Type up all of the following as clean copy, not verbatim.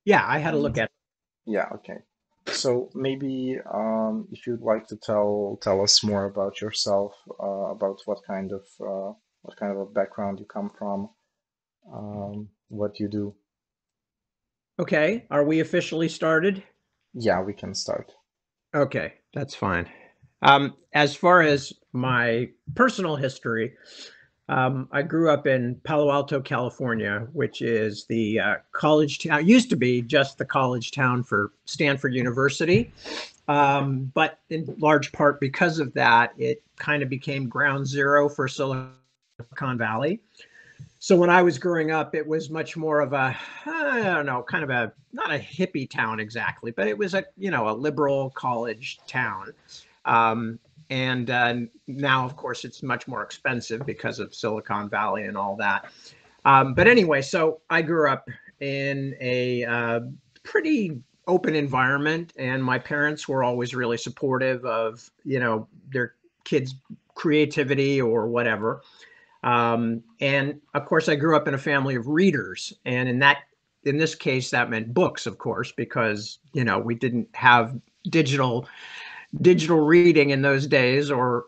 Yeah, I had to And look at. yeah, okay. So maybe if you'd like to tell us more about yourself, about what kind of a background you come from, what you do. Okay, are we officially started? Yeah, we can start. Okay, that's fine. As far as my personal history, I grew up in Palo Alto, California, which is the college town, used to be just the college town for Stanford University. But in large part because of that, it kind of became ground zero for Silicon Valley. So when I was growing up, it was much more of a, I don't know, kind of a, not a hippie town exactly, but it was a, a liberal college town. Um, and now, of course, it's much more expensive because of Silicon Valley and all that. But anyway, so I grew up in a pretty open environment, and my parents were always really supportive of, their kids' creativity or whatever. And of course, I grew up in a family of readers, and in this case, that meant books, of course, because we didn't have digital digital reading in those days, or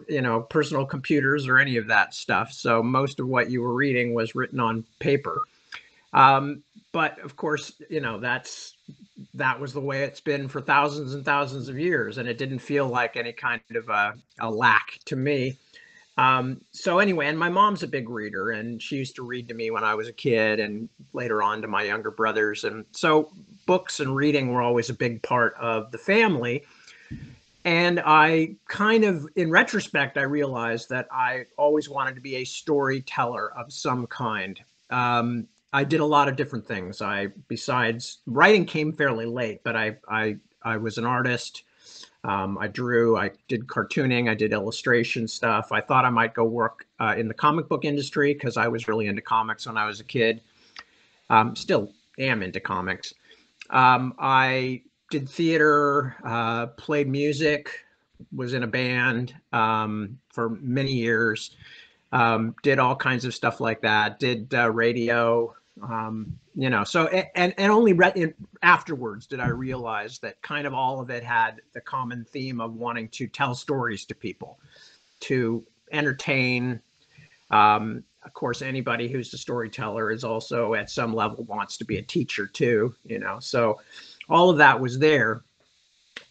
personal computers or any of that stuff. So most of what you were reading was written on paper. Um, but of course, that was the way it's been for thousands and thousands of years, and it didn't feel like any kind of a lack to me. So anyway, and my mom's a big reader, and she used to read to me when I was a kid and later on to my younger brothers. And so books and reading were always a big part of the family. And I kind of, in retrospect, I realized that I always wanted to be a storyteller of some kind. I did a lot of different things. Besides writing, came fairly late, but I was an artist. I drew, I did cartooning, I did illustration stuff. I thought I might go work in the comic book industry because I was really into comics when I was a kid. Still am into comics. I did theater, played music, was in a band for many years, did all kinds of stuff like that, did radio. So and only afterwards did I realize that kind of all of it had the common theme of wanting to tell stories to people, to entertain. Of course, anybody who's a storyteller is also at some level wants to be a teacher too, So all of that was there.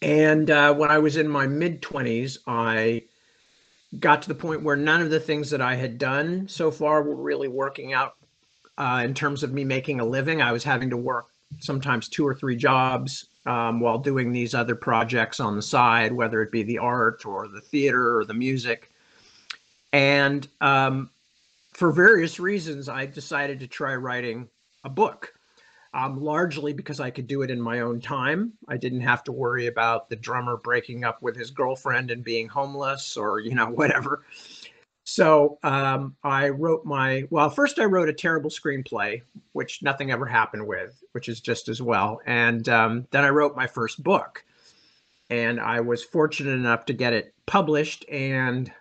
And when I was in my mid 20s, I got to the point where none of the things that I had done so far were really working out in terms of me making a living. I was having to work sometimes two or three jobs while doing these other projects on the side, whether it be the art or the theater or the music. And for various reasons, I decided to try writing a book, largely because I could do it in my own time. I didn't have to worry about the drummer breaking up with his girlfriend and being homeless or, whatever. So I wrote first I wrote a terrible screenplay, which nothing ever happened with, which is just as well. And then I wrote my first book, and I was fortunate enough to get it published, and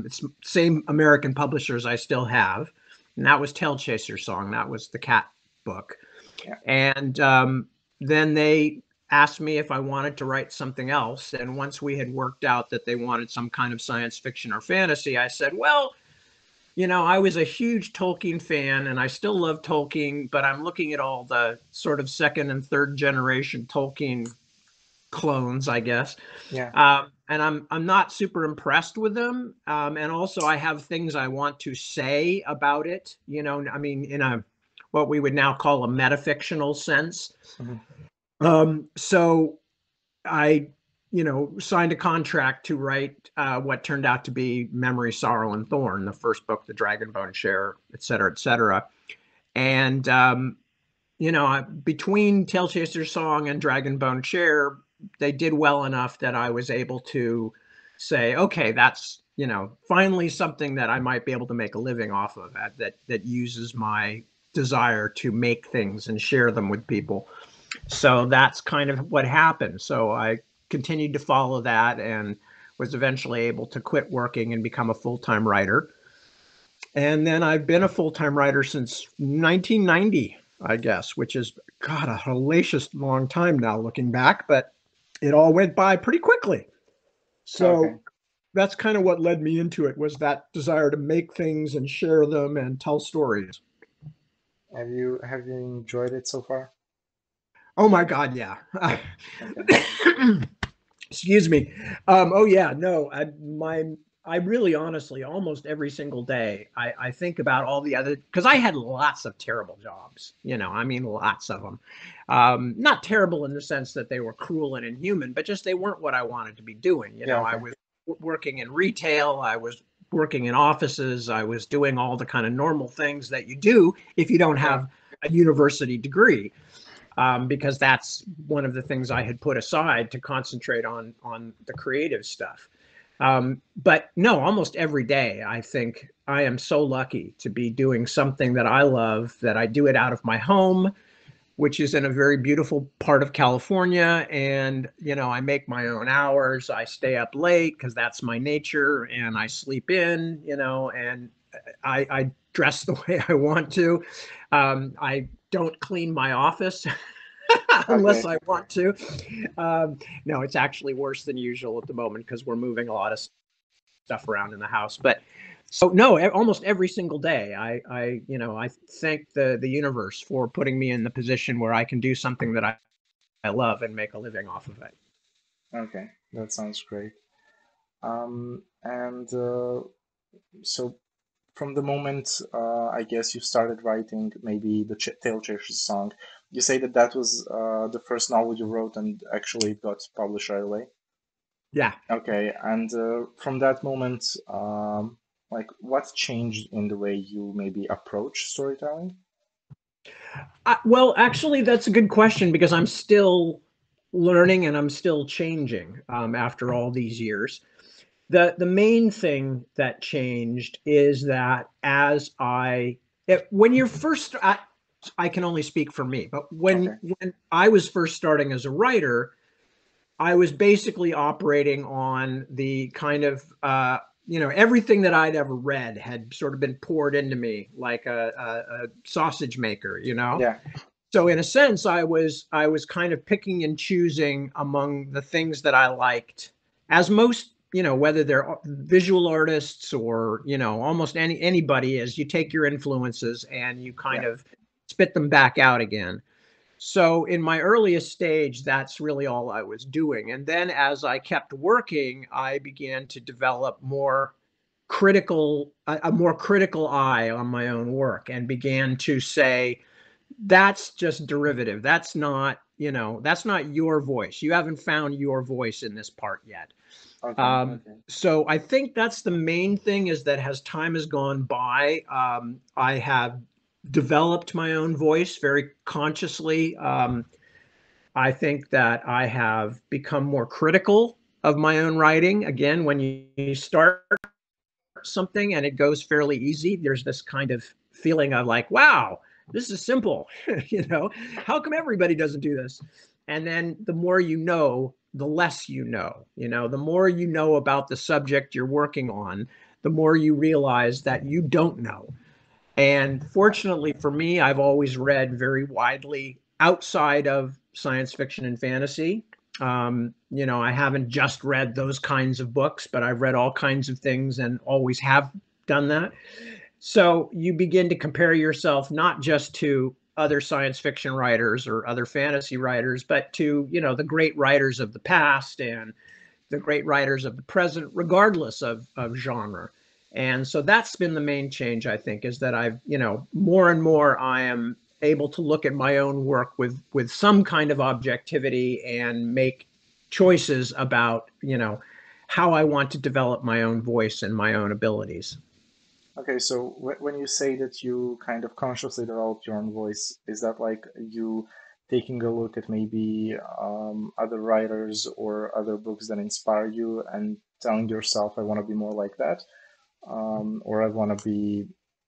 it's same American publishers I still have. And that was Tailchaser Song. That was the cat book. Yeah. And then they asked me if I wanted to write something else. And once we had worked out that they wanted some kind of science fiction or fantasy, I said, well, I was a huge Tolkien fan and I still love Tolkien, but I'm looking at all the sort of second and third generation Tolkien clones, I guess. Yeah. And I'm not super impressed with them. And also I have things I want to say about it, I mean, in a what we would now call a metafictional sense. Mhm. So I, signed a contract to write what turned out to be Memory, Sorrow, and Thorn, the first book, the Dragonbone Share, et cetera, et cetera. And, between Tailchaser Song and Dragonbone Share, they did well enough that I was able to say, okay, that's, finally something that I might be able to make a living off of, that uses my desire to make things and share them with people. So that's kind of what happened. So I continued to follow that and was eventually able to quit working and become a full-time writer. And then I've been a full-time writer since 1990. I guess, which is, God, a hellacious long time now looking back, but it all went by pretty quickly. Okay. So that's kind of what led me into it, was that desire to make things and share them and tell stories. Have you enjoyed it so far? Oh my God, yeah. Okay. Excuse me. Oh yeah, no, I really honestly almost every single day I think about all the other, because I had lots of terrible jobs, I mean lots of them. Not terrible in the sense that they were cruel and inhuman, but just they weren't what I wanted to be doing. Yeah, I okay. was working in retail, I was working in offices, I was doing all the kind of normal things that you do if you don't Yeah. have a university degree, because that's one of the things I had put aside to concentrate on the creative stuff. But no, almost every day I think I am so lucky to be doing something that I love, that I do it out of my home, which is in a very beautiful part of California. And, I make my own hours. I stay up late because that's my nature, and I sleep in, and I dress the way I want to. I don't clean my office unless Okay. I want to. No, it's actually worse than usual at the moment because we're moving a lot of stuff around in the house. But so no, almost every single day, I thank the universe for putting me in the position where I can do something that I love and make a living off of it. Okay. That sounds great. And so from the moment I guess you started writing maybe the Tailchaser song, you say that that was the first novel you wrote and actually got published right away. Yeah. Okay, and from that moment, like what changed in the way you maybe approach storytelling? Well, actually, that's a good question because I'm still learning and I'm still changing, after all these years. The main thing that changed is that when you're first, I can only speak for me, but Okay. when I was first starting as a writer, I was basically operating on the kind of, everything that I'd ever read had sort of been poured into me like a sausage maker, Yeah. So in a sense, I was kind of picking and choosing among the things that I liked, as most, whether they're visual artists or, almost anybody is. You take your influences and you kind Yeah. of spit them back out again. So in my earliest stage, that's really all I was doing. And then as I kept working, I began to develop a more critical eye on my own work, and began to say, that's just derivative. That's not your voice. You haven't found your voice in this part yet. Okay. Okay. So I think that's the main thing, is that as time has gone by, I have developed my own voice very consciously. I think that I have become more critical of my own writing. Again, when you start something and it goes fairly easy, there's this kind of feeling of like, wow, this is simple. How come everybody doesn't do this? And then the more you know, the less the more you know about the subject you're working on, the more you realize that you don't know. And fortunately for me, I've always read very widely outside of science fiction and fantasy. I haven't just read those kinds of books, but I've read all kinds of things and always have done that. So you begin to compare yourself not just to other science fiction writers or other fantasy writers, but to, the great writers of the past and the great writers of the present, regardless of genre. And so that's been the main change, I think, is that I've, more and more I am able to look at my own work with some kind of objectivity and make choices about, how I want to develop my own voice and my own abilities. Okay, so when you say that you kind of consciously developed your own voice, is that like you taking a look at maybe other writers or other books that inspire you and telling yourself, I want to be more like that? Or I want to be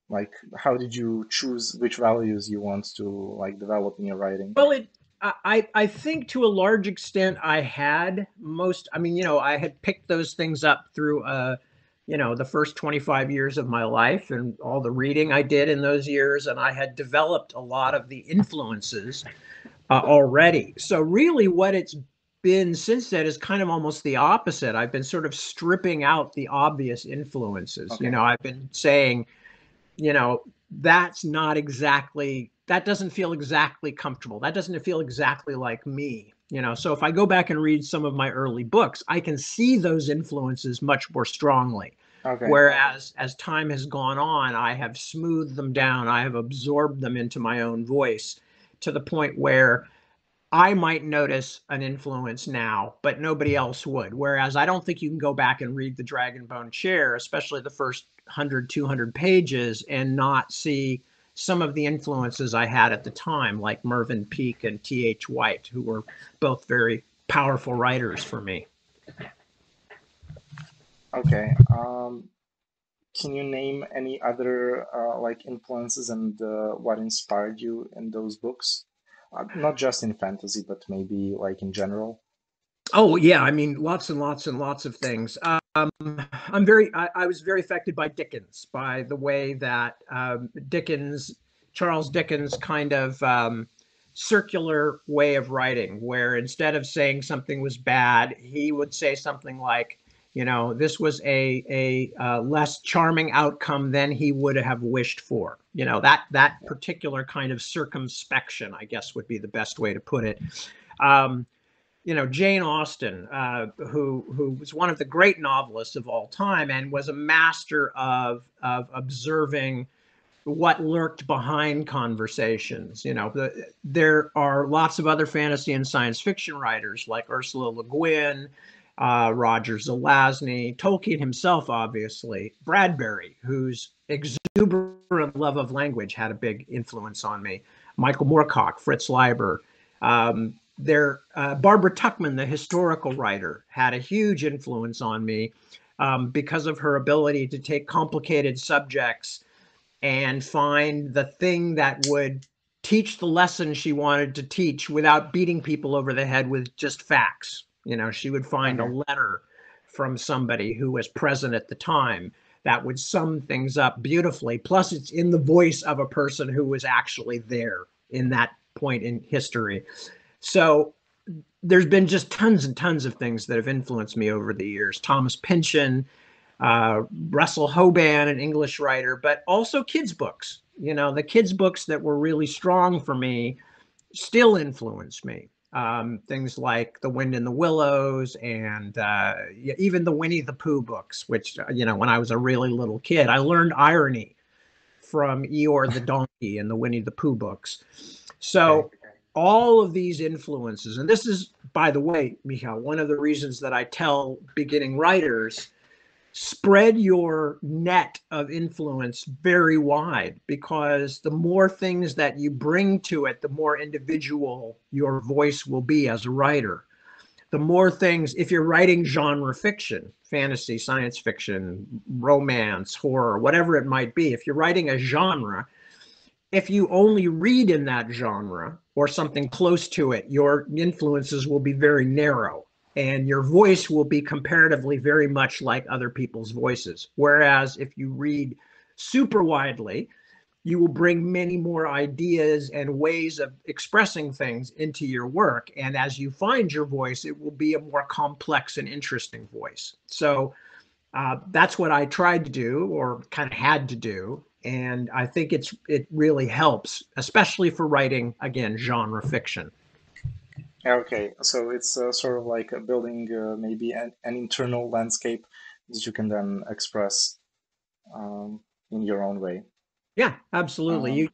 like, how did you choose which values you want to like develop in your writing? Well, I think to a large extent I had most. I mean, I had picked those things up through the first 25 years of my life and all the reading I did in those years. And I had developed a lot of the influences already. So really what it's been since then is kind of almost the opposite. I've been sort of stripping out the obvious influences. Okay. I've been saying, you know, that's not exactly, that doesn't feel exactly comfortable. That doesn't feel exactly like me. So if I go back and read some of my early books, I can see those influences much more strongly. Okay. Whereas as time has gone on, I have smoothed them down. I have absorbed them into my own voice to the point where I might notice an influence now, but nobody else would. Whereas I don't think you can go back and read the Dragonbone Chair, especially the first 100, 200 pages, and not see some of the influences I had at the time, like Mervyn Peake and T.H. White, who were both very powerful writers for me. Okay. Can you name any other like influences and what inspired you in those books? Not just in fantasy, but maybe like in general. Oh yeah, I mean, lots and lots and lots of things. I was very affected by Dickens, by the way that Charles Dickens kind of circular way of writing, where instead of saying something was bad, he would say something like, this was a less charming outcome than he would have wished for. That particular kind of circumspection, I guess, would be the best way to put it. Um, Jane Austen, who was one of the great novelists of all time and was a master of observing what lurked behind conversations. There are lots of other fantasy and science fiction writers like Ursula Le Guin, Roger Zelazny, Tolkien himself, obviously, Bradbury, whose exuberant love of language had a big influence on me, Michael Moorcock, Fritz Leiber. Barbara Tuchman, the historical writer, had a huge influence on me because of her ability to take complicated subjects and find the thing that would teach the lesson she wanted to teach without beating people over the head with just facts. She would find a Okay. letter from somebody who was present at the time that would sum things up beautifully. Plus, it's in the voice of a person who was actually there in that point in history. So there's been just tons and tons of things that have influenced me over the years. Thomas Pynchon, Russell Hoban, an English writer, but also kids' books. The kids' books that were really strong for me still influence me. Things like The Wind in the Willows and even the Winnie the Pooh books, which, when I was a really little kid, I learned irony from Eeyore the donkey in the Winnie the Pooh books. Okay. So all of these influences, and this is, by the way, Michal, one of the reasons that I tell beginning writers, spread your net of influence very wide, because the more things that you bring to it, the more individual your voice will be as a writer. The more things, if you're writing genre fiction, fantasy, science fiction, romance, horror, whatever it might be, if you're writing a genre, if you only read in that genre or something close to it, your influences will be very narrow and your voice will be comparatively very much like other people's voices. Whereas if you read super widely, you will bring many more ideas and ways of expressing things into your work. And as you find your voice, it will be a more complex and interesting voice. So that's what I tried to do, or kind of had to do. And I think it really helps, especially for writing, again, genre fiction. Okay. So it's sort of like building maybe an internal landscape that you can then express in your own way. Yeah, absolutely. Um,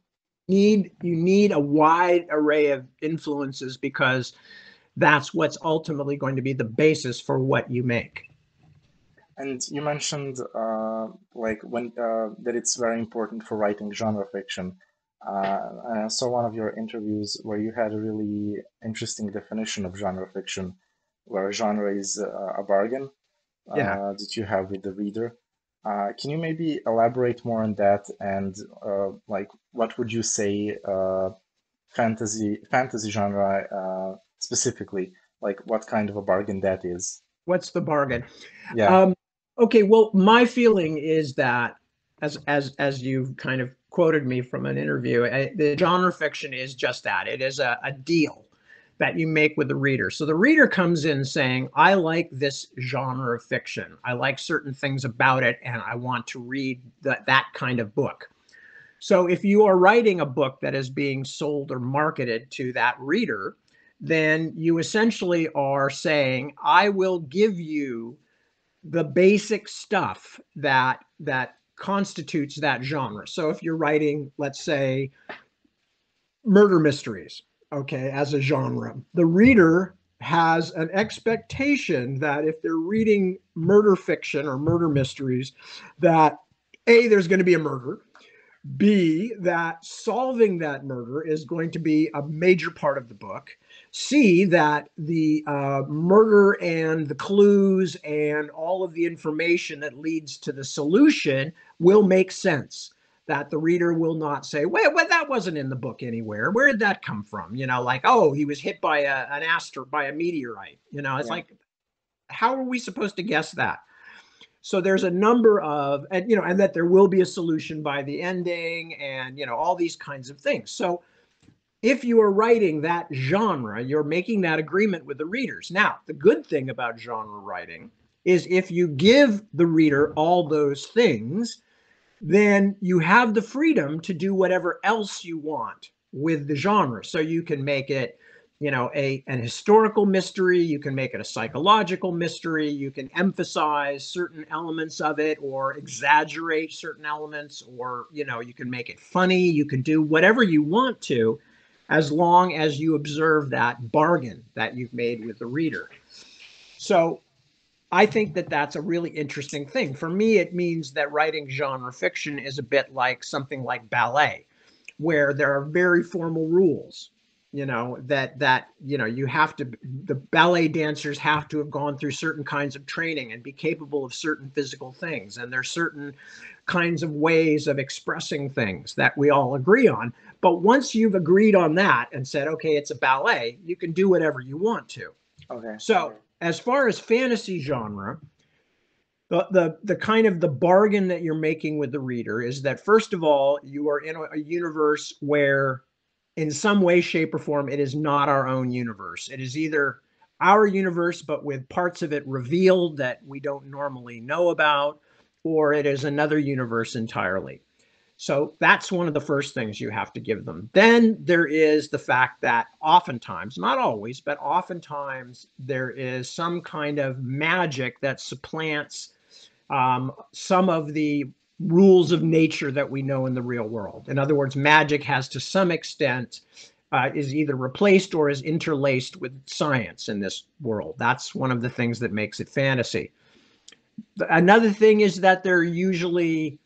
You need a wide array of influences, because that's what's ultimately going to be the basis for what you make. and you mentioned like when that it's very important for writing genre fiction. I saw one of your interviews where you had a really interesting definition of genre fiction, where genre is a bargain Yeah. that you have with the reader. Can you maybe elaborate more on that and like what would you say fantasy genre specifically, like what kind of a bargain that is? What's the bargain? Yeah. Um, Okay, well, my feeling is that as you kind of quoted me from an interview, the genre fiction is just that. It is a deal that you make with the reader. So the reader comes in saying, I like this genre of fiction. I like certain things about it, and I want to read that kind of book. So if you are writing a book that is being sold or marketed to that reader, then you essentially are saying, I will give you the basic stuff that constitutes that genre. So if you're writing, let's say, murder mysteries, okay, as a genre, the reader has an expectation that if they're reading murder fiction or murder mysteries, that A, there's going to be a murder, B, that solving that murder is going to be a major part of the book. C, that the murder and the clues and all of the information that leads to the solution will make sense. That the reader will not say, well, that wasn't in the book anywhere. Where did that come from? You know, like, oh, he was hit by by a meteorite. You know, it's Yeah. like, how are we supposed to guess that? So there's a number of, and you know, and that there will be a solution by the ending, and you know, all these kinds of things. So if you are writing that genre, you're making that agreement with the readers. Now, the good thing about genre writing is if you give the reader all those things, then you have the freedom to do whatever else you want with the genre. So you can make it, you know, an historical mystery, you can make it a psychological mystery, you can emphasize certain elements of it or exaggerate certain elements, or you know, you can make it funny, you can do whatever you want to, as long as you observe that bargain that you've made with the reader. So I think that that's a really interesting thing. For me, it means that writing genre fiction is a bit like something like ballet, where there are very formal rules. You know that you know you have to. The ballet dancers have to have gone through certain kinds of training and be capable of certain physical things, and there's certain kinds of ways of expressing things that we all agree on. But once you've agreed on that and said, okay, it's a ballet, you can do whatever you want to. Okay. So as far as fantasy genre, the kind of the bargain that you're making with the reader is that first of all, you are in a universe where in some way, shape, or form, it is not our own universe. It is either our universe, but with parts of it revealed that we don't normally know about, or it is another universe entirely. So that's one of the first things you have to give them. Then there is the fact that oftentimes, not always, but oftentimes there is some kind of magic that supplants some of the rules of nature that we know in the real world. In other words, magic has to some extent is either replaced or is interlaced with science in this world. That's one of the things that makes it fantasy. Another thing is that they're usually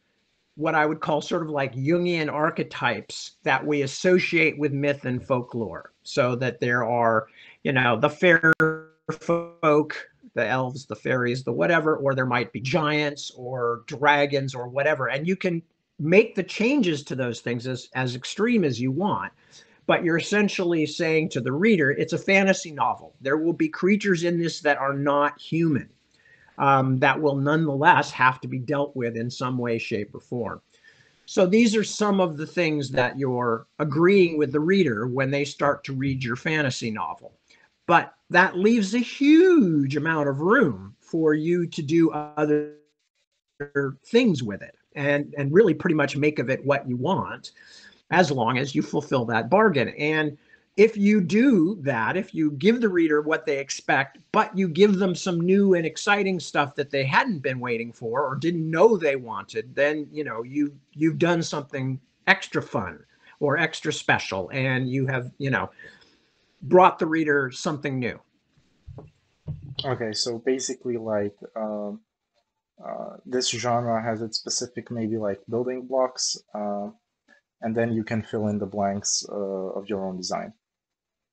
what I would call sort of like Jungian archetypes that we associate with myth and folklore. So that there are, you know, the fair folk, the elves, the fairies, the whatever, or there might be giants or dragons or whatever. And you can make the changes to those things as extreme as you want. But you're essentially saying to the reader, it's a fantasy novel. There will be creatures in this that are not human, that will nonetheless have to be dealt with in some way, shape, or form. So these are some of the things that you're agreeing with the reader when they start to read your fantasy novel. But that leaves a huge amount of room for you to do other things with it and really pretty much make of it what you want, as long as you fulfill that bargain. And if you do that, if you give the reader what they expect, but you give them some new and exciting stuff that they hadn't been waiting for or didn't know they wanted, then you know you've done something extra fun or extra special, and you have, you know, brought the reader something new. Okay, so basically, like, this genre has its specific, maybe like building blocks, and then you can fill in the blanks of your own design.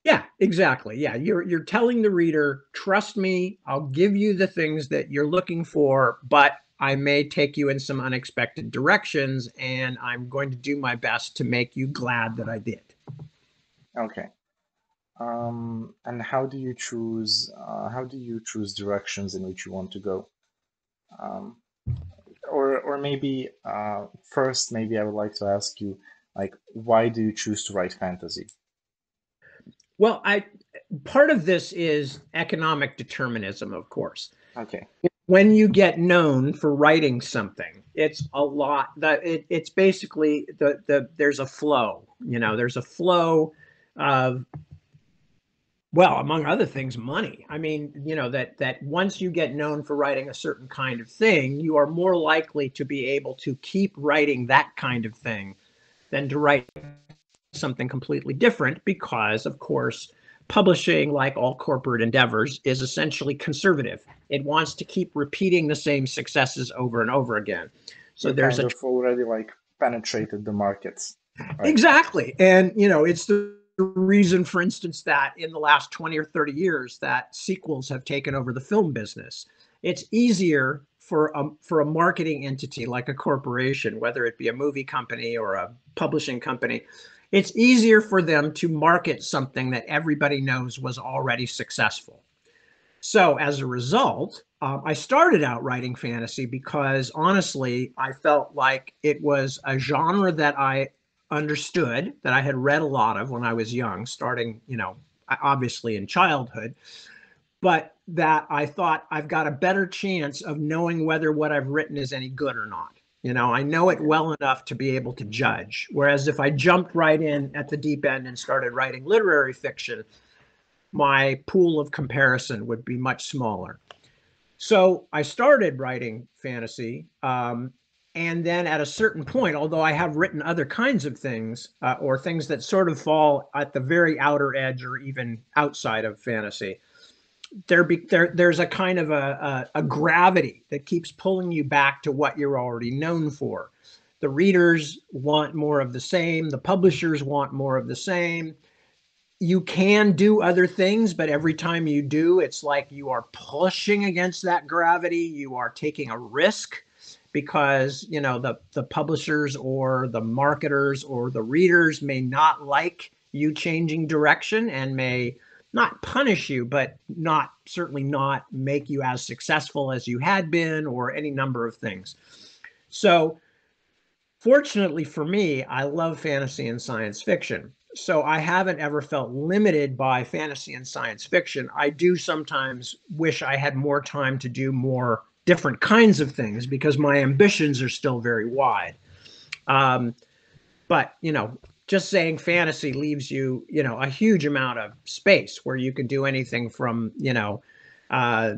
Yeah, exactly. Yeah, you're telling the reader, trust me, I'll give you the things that you're looking for, but I may take you in some unexpected directions, and I'm going to do my best to make you glad that I did. Okay. And how do you choose directions in which you want to go? Um, or maybe first, maybe I would like to ask you, like, why do you choose to write fantasy? Well, part of this is economic determinism, of course. Okay. When you get known for writing something, it's a lot that it's basically there's a flow, there's a flow of, well, among other things, money. I mean, that once you get known for writing a certain kind of thing, you are more likely to be able to keep writing that kind of thing than to write something completely different, because, of course, publishing, like all corporate endeavors, is essentially conservative. It wants to keep repeating the same successes over and over again. So You there's kind a of already like penetrated the markets, right? exactly. And, it's the reason, for instance, that in the last 20 or 30 years that sequels have taken over the film business. It's easier for a marketing entity like a corporation, whether it be a movie company or a publishing company, it's easier for them to market something that everybody knows was already successful. So as a result, I started out writing fantasy because, honestly, I felt like it was a genre that I understood, that I had read a lot of when I was young, starting, obviously in childhood, but that I thought I've got a better chance of knowing whether what I've written is any good or not. I know it Okay. well enough to be able to judge. Whereas if I jumped right in at the deep end and started writing literary fiction, my pool of comparison would be much smaller. So I started writing fantasy. And then at a certain point, although I have written other kinds of things, or things that sort of fall at the very outer edge or even outside of fantasy, there's a kind of a gravity that keeps pulling you back to what you're already known for. The readers want more of the same. The publishers want more of the same. You can do other things, but every time you do, it's like you are pushing against that gravity. You are taking a risk because, the publishers or the marketers or the readers may not like you changing direction and may not punish you, but certainly not make you as successful as you had been, or any number of things. So fortunately for me, I love fantasy and science fiction. So I haven't ever felt limited by fantasy and science fiction. I do sometimes wish I had more time to do more different kinds of things, because my ambitions are still very wide. Um, but, just saying fantasy leaves you, a huge amount of space where you can do anything from, uh,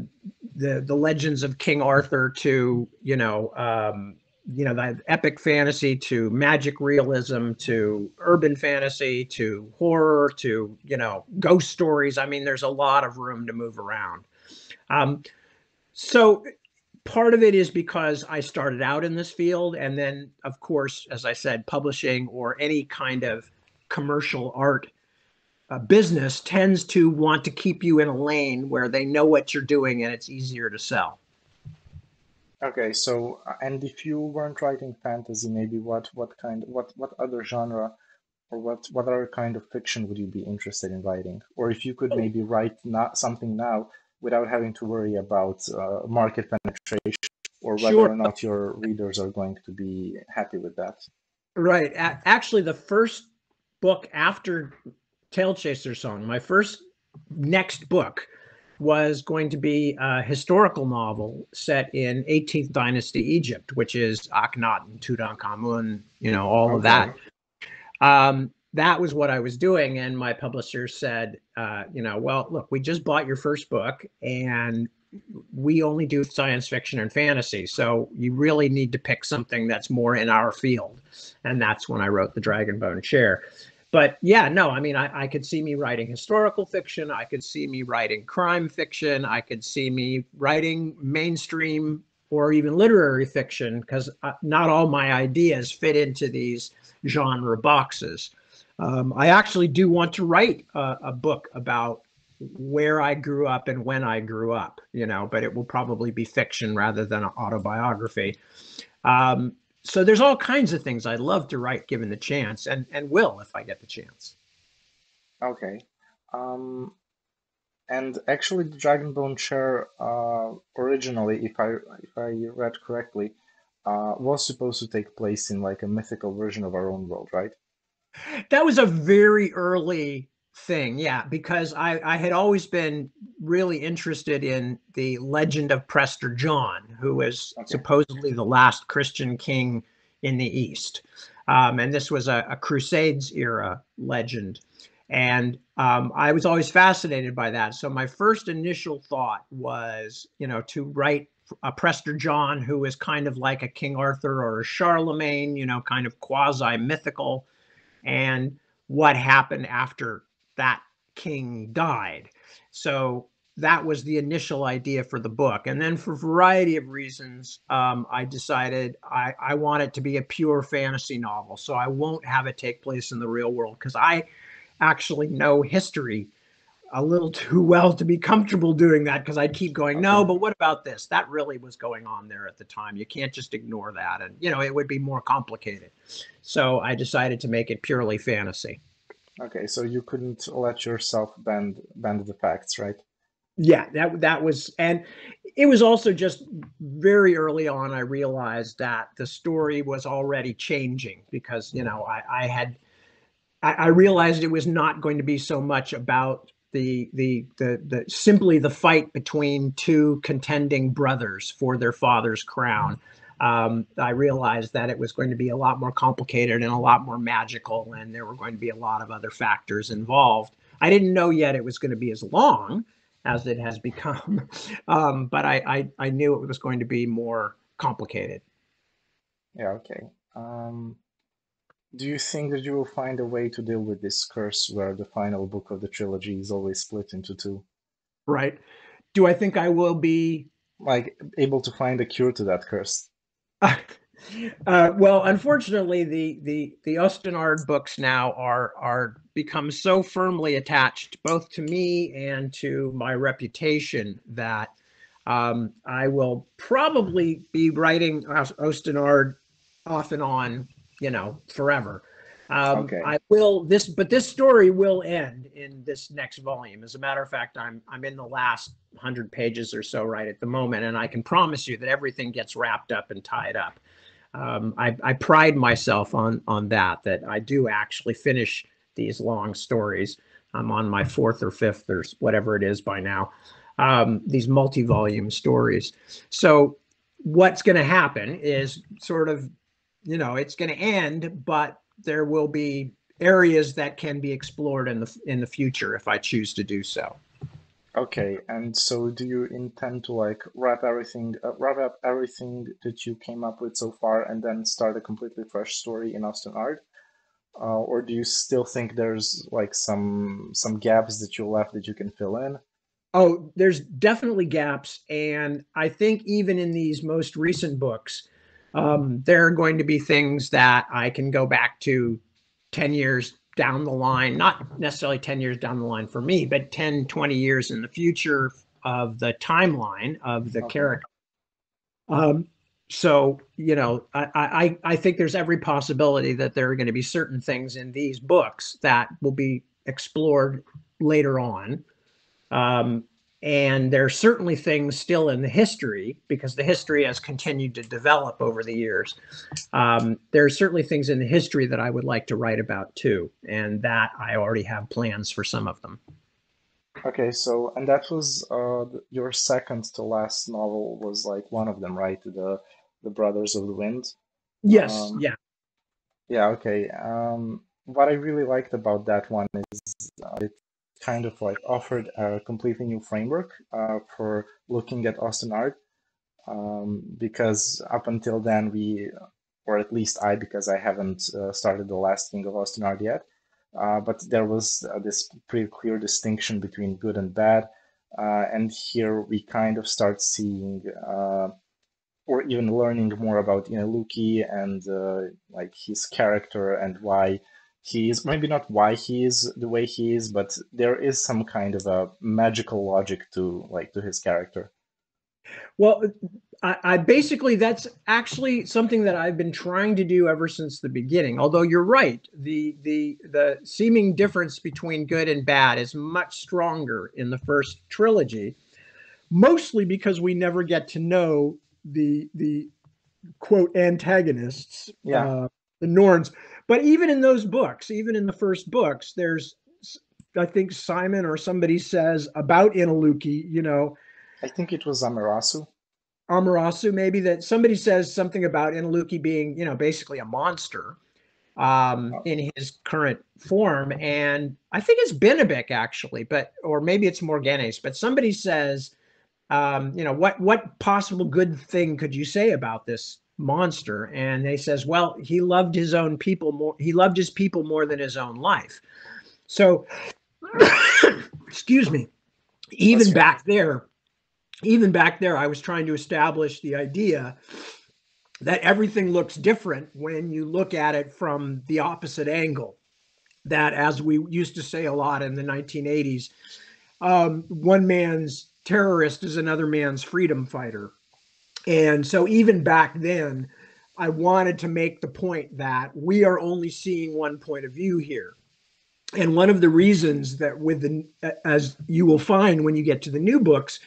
the legends of King Arthur to, the epic fantasy, to magic realism, to urban fantasy, to horror, to, ghost stories. I mean, there's a lot of room to move around. Um, so part of it is because I started out in this field. And then, of course, as I said, publishing or any kind of commercial art business tends to want to keep you in a lane where they know what you're doing and it's easier to sell. Okay, so and if you weren't writing fantasy, maybe what other genre or what other kind of fiction would you be interested in writing? Or if you could Oh, maybe write not something now without having to worry about market penetration or whether sure. or not your readers are going to be happy with that. Right. Actually, the first book after Tailchaser song, my first next book was going to be a historical novel set in 18th dynasty Egypt, which is Akhenaten, Tutankhamun, all of Okay. that. That was what I was doing. And my publisher said, well, look, we just bought your first book and we only do science fiction and fantasy. So you really need to pick something that's more in our field. And that's when I wrote The Dragonbone Chair. But yeah, no, I mean, I could see me writing historical fiction. I could see me writing crime fiction. I could see me writing mainstream or even literary fiction, because not all my ideas fit into these genre boxes. I actually do want to write a book about where I grew up and when I grew up, but it will probably be fiction rather than an autobiography. Um, so there's all kinds of things I'd love to write given the chance, and will if I get the chance. Okay. Um, And actually, the Dragonbone chair originally, if I read correctly, was supposed to take place in like a mythical version of our own world, right? That was a very early thing, yeah, because I had always been really interested in the legend of Prester John, who was Okay. supposedly the last Christian king in the East. And this was a Crusades era legend. And I was always fascinated by that. So my first initial thought was, to write a Prester John who is kind of like a King Arthur or a Charlemagne, kind of quasi mythical, and what happened after that king died. So that was the initial idea for the book. And then for a variety of reasons, I decided I want it to be a pure fantasy novel. So I won't have it take place in the real world because I actually know history a little too well to be comfortable doing that, because I'd keep going, no, Okay. but what about this? That really was going on there at the time. You can't just ignore that. And, it would be more complicated. So I decided to make it purely fantasy. Okay. So you couldn't let yourself bend the facts, right? Yeah, that was, and it was also just very early on, I realized that the story was already changing because, I realized it was not going to be so much about the simply the fight between two contending brothers for their father's crown. I realized that it was going to be a lot more complicated and a lot more magical, and there were going to be a lot of other factors involved. I didn't know yet it was going to be as long as it has become, but I knew it was going to be more complicated. Yeah. Okay. Do you think that you will find a way to deal with this curse where the final book of the trilogy is always split into two? Right? Do I think I will be? Like able to find a cure to that curse? Well, unfortunately, the Ostenard books now are become so firmly attached both to me and to my reputation that I will probably be writing Ostenard off and on, forever. Okay. I will this, but this story will end in this next volume. As a matter of fact, I'm in the last 100 pages or so right at the moment, and I can promise you that everything gets wrapped up and tied up. I pride myself on that I do actually finish these long stories. I'm on my fourth or fifth or whatever it is by now. These multi-volume stories. So what's going to happen is sort of, it's going to end, but there will be areas that can be explored in the future if I choose to do so. Okay, and so do you intend to like wrap up everything that you came up with so far, and then start a completely fresh story in Austin Art? Or do you still think there's like some gaps that you left that you can fill in? Oh, there's definitely gaps. And I think even in these most recent books, there are going to be things that I can go back to 10 years down the line, not necessarily 10 years down the line for me, but 10, 20 years in the future of the timeline of the Okay. character. Um, so, I think there's every possibility that there are going to be certain things in these books that will be explored later on. Um, and there are certainly things still in the history because the history has continued to develop over the years. There are certainly things in the history that I would like to write about too, and that I already have plans for some of them. Okay, so and that was your second to last novel was like one of them, right? The Brothers of the Wind. Yes, Um, yeah. yeah, okay. What I really liked about that one is it kind of like offered a completely new framework for looking at Austen art. Because up until then or at least I, because I haven't started the last King of Austen art yet, but there was this pretty clear distinction between good and bad, and here we kind of start seeing or even learning more about Luki and like his character and why he is maybe not why he is the way he is, but there is some kind of a magical logic to his character. Well, I basically, that's actually something that I've been trying to do ever since the beginning. Although you're right, the seeming difference between good and bad is much stronger in the first trilogy, mostly because we never get to know the quote antagonists, Yeah, the Norns. But even in those books, even in the first books, there's, I think Simon or somebody says about Inaluki, I think it was Amarasu. Amarasu, maybe, that somebody says something about Inaluki being, basically a monster Uh, in his current form. And I think it's Benebek actually, but, or maybe it's Morganes, but somebody says, what possible good thing could you say about this monster? And they says, well, he loved his own people more. He loved his people more than his own life. So, excuse me, Bless even you. back there, even back there, I was trying to establish the idea that everything looks different when you look at it from the opposite angle. That, as we used to say a lot in the 1980s, one man's terrorist is another man's freedom fighter. And so, even back then, I wanted to make the point that we are only seeing one point of view here. And one of the reasons that, as you will find when you get to the new books,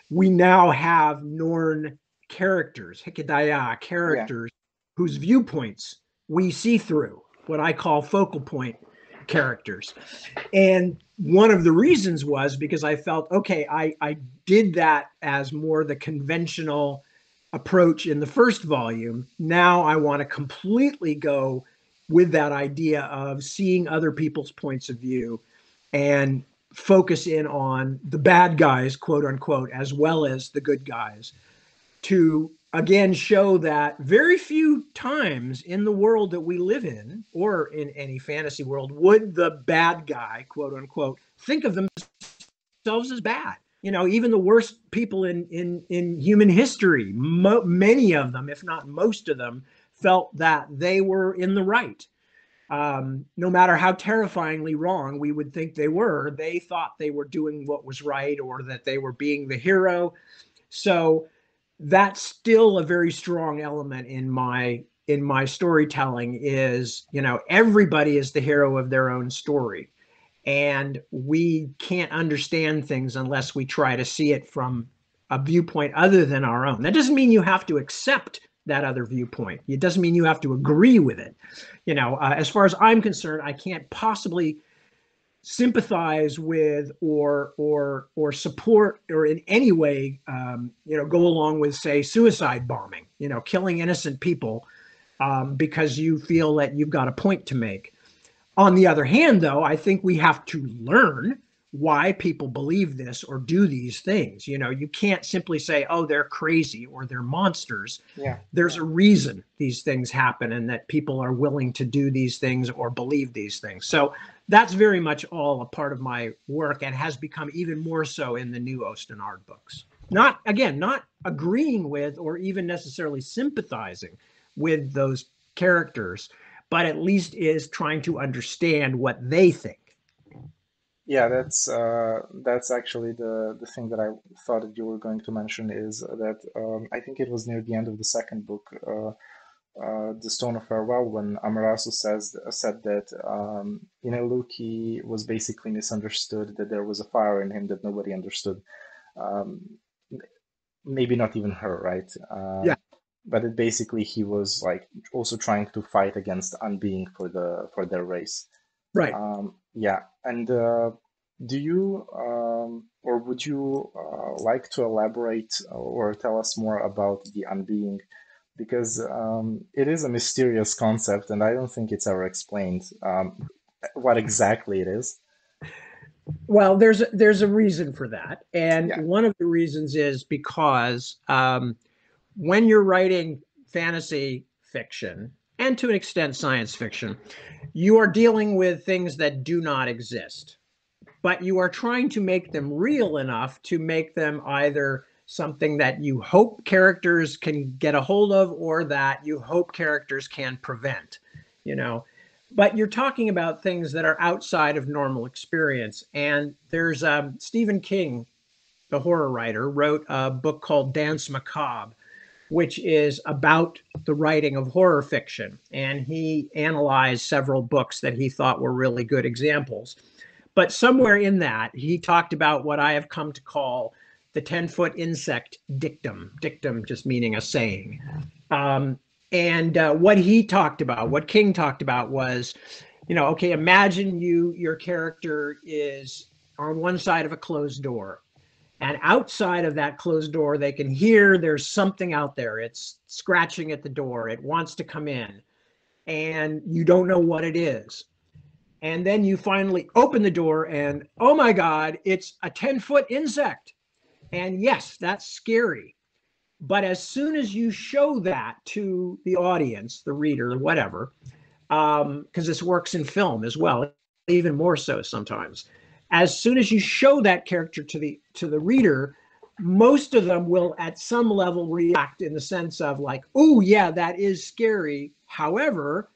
we now have Norn characters, Hikadaya Yeah, characters, whose viewpoints we see through, what I call focal point characters. And one of the reasons was because I felt, okay, I did that as more the conventional approach in the first volume. Now I want to completely go with that idea of seeing other people's points of view and focus in on the bad guys, quote unquote, as well as the good guys, to again show that very few times in the world that we live in, or in any fantasy world, would the bad guy, quote unquote, think of themselves as bad. Even the worst people in human history, many of them, if not most of them, felt that they were in the right. No matter how terrifyingly wrong we would think they were, they thought they were doing what was right, or that they were being the hero. So that's still a very strong element in my storytelling, is everybody is the hero of their own story, and we can't understand things unless we try to see it from a viewpoint other than our own. That doesn't mean you have to accept that other viewpoint. It doesn't mean you have to agree with it. As far as I'm concerned, I can't possibly sympathize with, or support, or in any way go along with, say, suicide bombing, killing innocent people, because you feel that you've got a point to make. On the other hand, though, I think we have to learn why people believe this or do these things. You can't simply say, oh, they're crazy or they're monsters. yeah, There's a reason these things happen, and that people are willing to do these things or believe these things. So that's very much all a part of my work, and has become even more so in the new Osten art books. Not agreeing with or even necessarily sympathizing with those characters, but at least is trying to understand what they think. yeah. That's actually the thing that I thought that you were going to mention is that I think it was near the end of the second book, The Stone of Farewell, when Amarasu said that Inaluki was basically misunderstood, that there was a fire in him that nobody understood. Um, Maybe not even her, right? Yeah, But it basically he was like also trying to fight against unbeing for their race. right. Yeah, and do you or would you like to elaborate or tell us more about the unbeing? Because it is a mysterious concept, and I don't think it's ever explained what exactly it is. Well, there's a reason for that, and Yeah, one of the reasons is because when you're writing fantasy fiction, and to an extent science fiction, you are dealing with things that do not exist, but you are trying to make them real enough to make them either something that you hope characters can get a hold of, or that you hope characters can prevent, you know. But you're talking about things that are outside of normal experience. And there's Stephen King the horror writer, wrote a book called Dance Macabre, which is about the writing of horror fiction. And he analyzed several books that he thought were really good examples. But somewhere in that, he talked about what I have come to call the 10-foot insect dictum, dictum just meaning a saying. And what he talked about, what King talked about was, okay, imagine your character is on one side of a closed door. And outside of that closed door, they can hear there's something out there. It's scratching at the door. It wants to come in. And you don't know what it is. And then you finally open the door and, oh my God, it's a 10-foot insect. And yes, that's scary. But as soon as you show that to the audience, the reader, whatever, because this works in film as well, even more so sometimes. As soon as you show that character to the reader, most of them will at some level react in the sense of like, oh yeah, that is scary. However,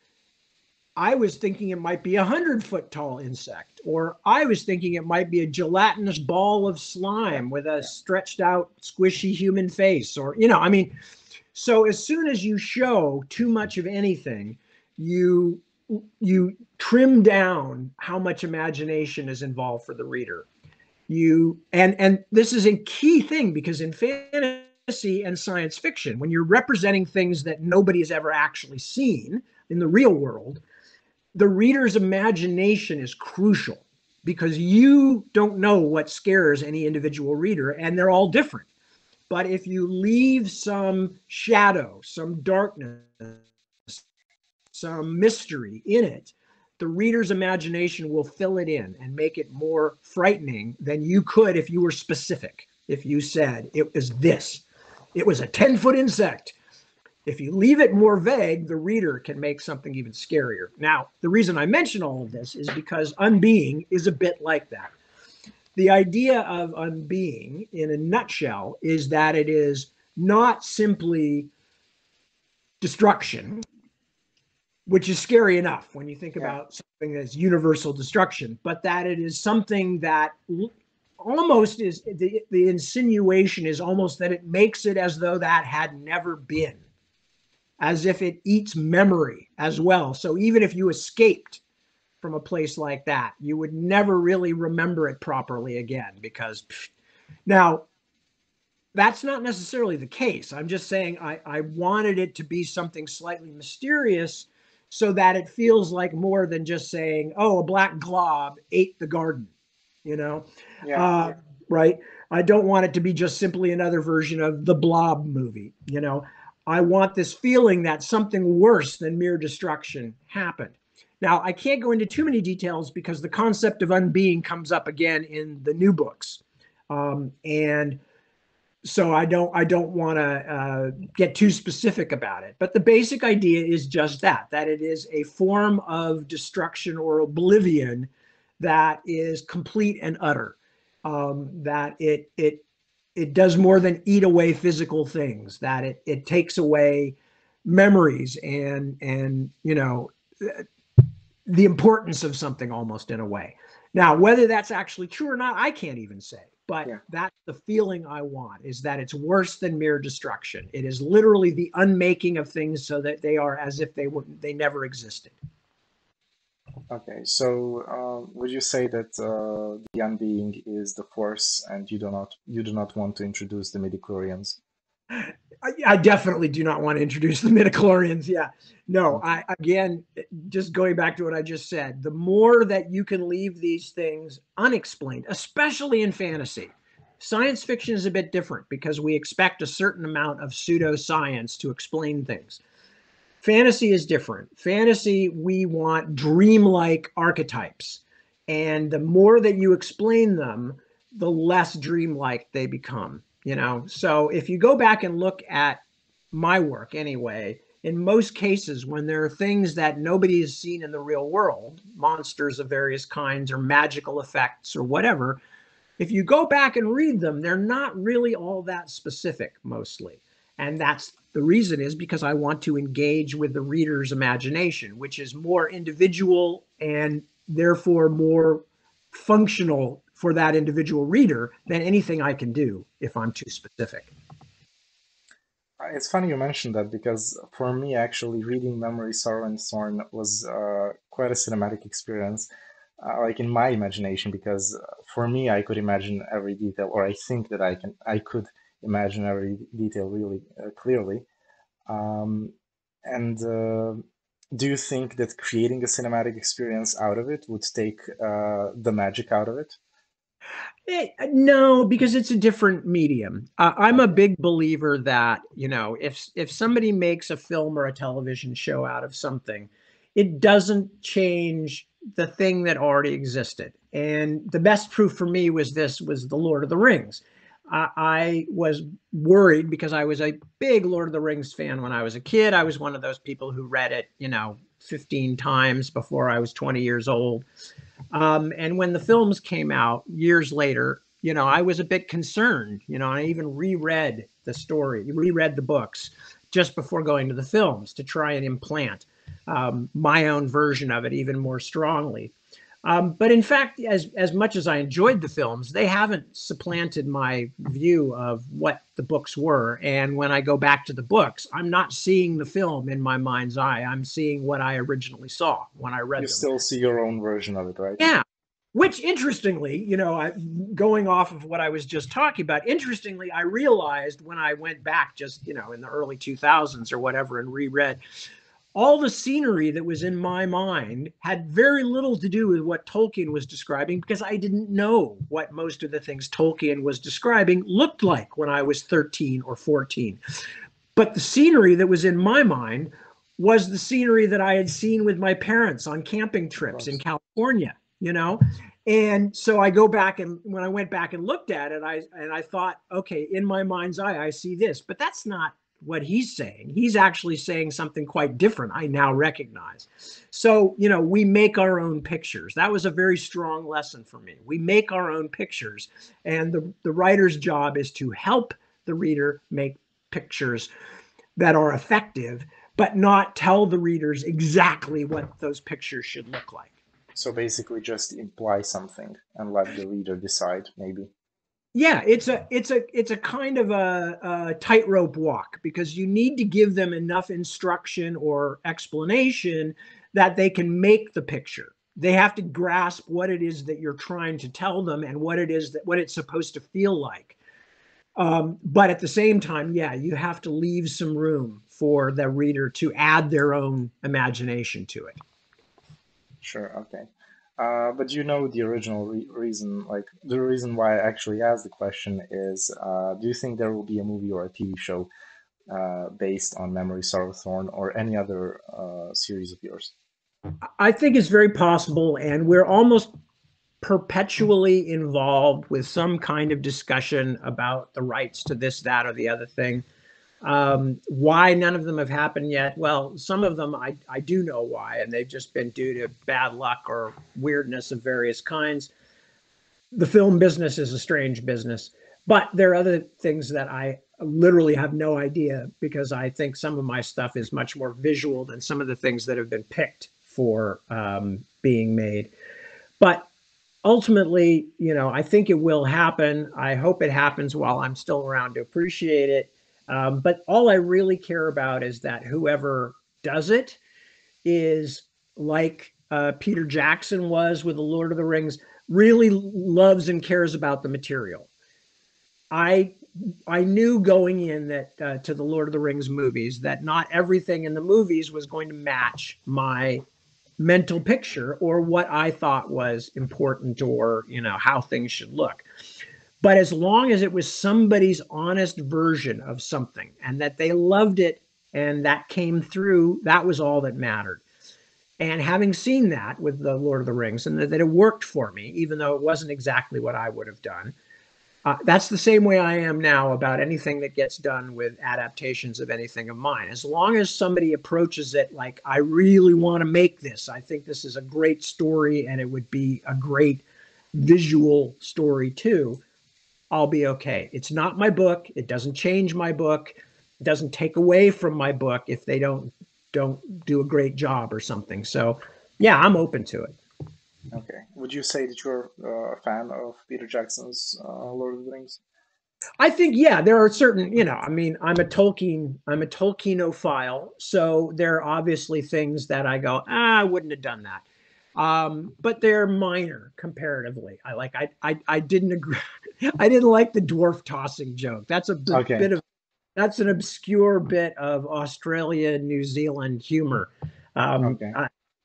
I was thinking it might be a 100-foot tall insect, or I was thinking it might be a gelatinous ball of slime with a stretched out, squishy human face, or, I mean, so as soon as you show too much of anything, you trim down how much imagination is involved for the reader. And this is a key thing, because in fantasy and science fiction, when you're representing things that nobody has ever actually seen in the real world, the reader's imagination is crucial, because you don't know what scares any individual reader, and they're all different. But if you leave some shadow, some darkness, some mystery in it, the reader's imagination will fill it in and make it more frightening than you could if you were specific. If you said it was this, it was a 10-foot insect. If you leave it more vague, the reader can make something even scarier. Now, the reason I mention all of this is because Unbeing is a bit like that. The idea of Unbeing, in a nutshell, is that it is not simply destruction, which is scary enough when you think about something that's universal destruction, but that it is something that almost is, the insinuation is almost that it makes it as though that had never been, as if it eats memory as well. So even if you escaped from a place like that, you would never really remember it properly again, because now that's not necessarily the case. I'm just saying I wanted it to be something slightly mysterious, so that it feels like more than just saying, oh, a black glob ate the garden, right? I don't want it to be just simply another version of the Blob movie. I want this feeling that something worse than mere destruction happened. Now, I can't go into too many details because the concept of Unbeing comes up again in the new books. And so I don't want to get too specific about it. But the basic idea is just that it is a form of destruction or oblivion that is complete and utter, that it does more than eat away physical things, that it takes away memories and the importance of something almost, in a way. Now, whether that's actually true or not, I can't even say. But that's the feeling I want, is that it's worse than mere destruction. It is literally the unmaking of things so that they are as if they never existed. Okay, so would you say that the Unbeing is the Force, and you do not want to introduce the midichlorians? I definitely do not want to introduce the midichlorians. Yeah, no. Again, just going back to what I just said, the more that you can leave these things unexplained, especially in fantasy. Science fiction is a bit different because we expect a certain amount of pseudoscience to explain things. Fantasy is different. Fantasy, we want dreamlike archetypes. And the more that you explain them, the less dreamlike they become. So if you go back and look at my work anyway, in most cases, when there are things that nobody has seen in the real world, monsters of various kinds or magical effects or whatever, if you go back and read them, they're not really all that specific mostly. And that's the reason, is because I want to engage with the reader's imagination, which is more individual and therefore more functional for that individual reader than anything I can do if I'm too specific. It's funny you mentioned that because for me, actually, reading Memory, Sorrow, and Thorn was quite a cinematic experience, like in my imagination. Because for me, I could imagine every detail, or I think that I could imagine every detail really clearly. Um, and do you think that creating a cinematic experience out of it would take the magic out of it? No, because it's a different medium. I'm a Okay. big believer that, if somebody makes a film or a television show out of something, it doesn't change the thing that already existed. And the best proof for me was the Lord of the Rings. I was worried because I was a big Lord of the Rings fan when I was a kid. I was one of those people who read it, 15 times before I was 20 years old. And when the films came out years later, I was a bit concerned. I even reread the books just before going to the films to try and implant my own version of it even more strongly. But in fact, as much as I enjoyed the films, they haven't supplanted my view of what the books were. And when I go back to the books, I'm not seeing the film in my mind's eye. I'm seeing what I originally saw when I You read them. still see your own version of it, right? Yeah. Which interestingly, going off of what I was just talking about, interestingly, I realized when I went back just, in the early 2000s or whatever and reread, all the scenery that was in my mind had very little to do with what Tolkien was describing because I didn't know what most of the things Tolkien was describing looked like when I was 13 or 14. But the scenery that was in my mind was the scenery that I had seen with my parents on camping Of trips in course. California. And so I go back, and when I went back and looked at it, I thought, okay, in my mind's eye, I see this, but that's not what he's saying. He's actually saying something quite different. I now recognize. So, we make our own pictures. That was a very strong lesson for me. We make our own pictures, and the writer's job is to help the reader make pictures that are effective, but not tell the readers exactly what those pictures should look like. So basically, just imply something and let the reader decide, maybe. Yeah, it's a kind of a tightrope walk because you need to give them enough instruction or explanation that they can make the picture. They have to grasp what it is that you're trying to tell them and what it's supposed to feel like. But at the same time, yeah, you have to leave some room for the reader to add their own imagination to it. Sure, okay. But you know the original reason, like the reason why I actually asked the question is, do you think there will be a movie or a TV show based on Memory, Sorrow, Thorn, or any other series of yours? I think it's very possible, and we're almost perpetually involved with some kind of discussion about the rights to this, that, or the other thing. Why none of them have happened yet? Well, some of them I do know why, and they've just been due to bad luck or weirdness of various kinds. The film business is a strange business, but there are other things that I literally have no idea because I think some of my stuff is much more visual than some of the things that have been picked for being made. But ultimately, I think it will happen. I hope it happens while I'm still around to appreciate it. But all I really care about is that whoever does it is like Peter Jackson was with The Lord of the Rings, really loves and cares about the material. I I knew going in that to the Lord of the Rings movies that not everything in the movies was going to match my mental picture or what I thought was important or how things should look. But as long as it was somebody's honest version of something and that they loved it and that came through, that was all that mattered. And having seen that with the Lord of the Rings and that it worked for me, even though it wasn't exactly what I would have done, that's the same way I am now about anything that gets done with adaptations of anything of mine. As long as somebody approaches it like, I really want to make this, I think this is a great story and it would be a great visual story too, I'll be okay. It's not my book. It doesn't change my book. It doesn't take away from my book if they don't do a great job or something. So yeah, I'm open to it. Okay. Would you say that you're a fan of Peter Jackson's Lord of the Rings? I think, yeah, there are certain, I mean, I'm a Tolkienophile, so there are obviously things that I go, I wouldn't have done that. But they're minor comparatively. I didn't agree. I didn't like the dwarf tossing joke. That's a Okay. bit of that's an obscure bit of Australia, New Zealand humor. Okay.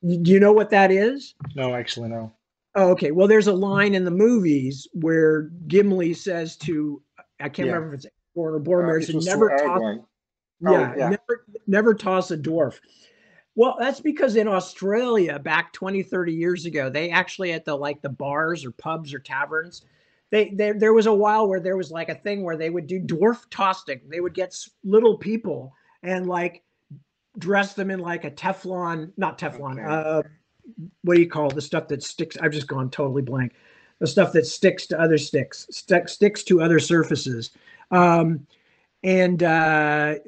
Do you know what that is? No, actually, no. Oh, okay. Well, there's a line in the movies where Gimli says to, I can't Yeah. remember if it's Thorn or Boromir, It to was to never toss, Aragorn. Oh, yeah, yeah. never toss a dwarf. Well, that's because in Australia, back 20, 30 years ago, they actually at the bars or pubs or taverns, there was a while where there was like a thing where they would do dwarf tossing. They would get little people and like dress them in like a Teflon, not Teflon, Okay. what do you call the stuff that sticks? I've just gone totally blank. The stuff that sticks to other sticks to other surfaces. And that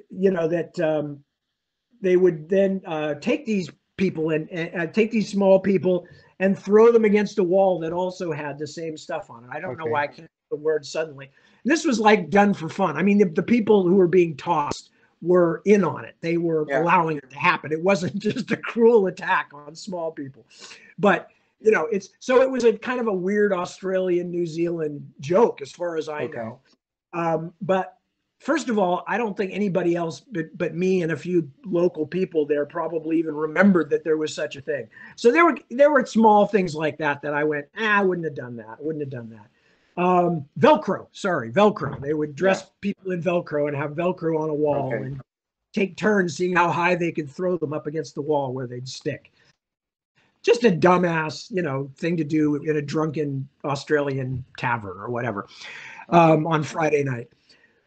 they would then take these people and take these small people and throw them against a wall that also had the same stuff on it. I don't know Okay. why I can't the word suddenly. This was like done for fun. I mean, the people who were being tossed were in on it. They were Yeah. allowing it to happen. It wasn't just a cruel attack on small people. But it was a kind of a weird Australian New Zealand joke as far as I Okay. know. But first of all, I don't think anybody else but me and a few local people there probably even remembered that there was such a thing. So there were small things like that I went, I wouldn't have done that. I wouldn't have done that. Velcro. They would Yeah. dress people in Velcro and have Velcro on a wall Okay. and take turns seeing how high they could throw them up against the wall where they'd stick. Just a dumbass, thing to do in a drunken Australian tavern or whatever Okay. on Friday night.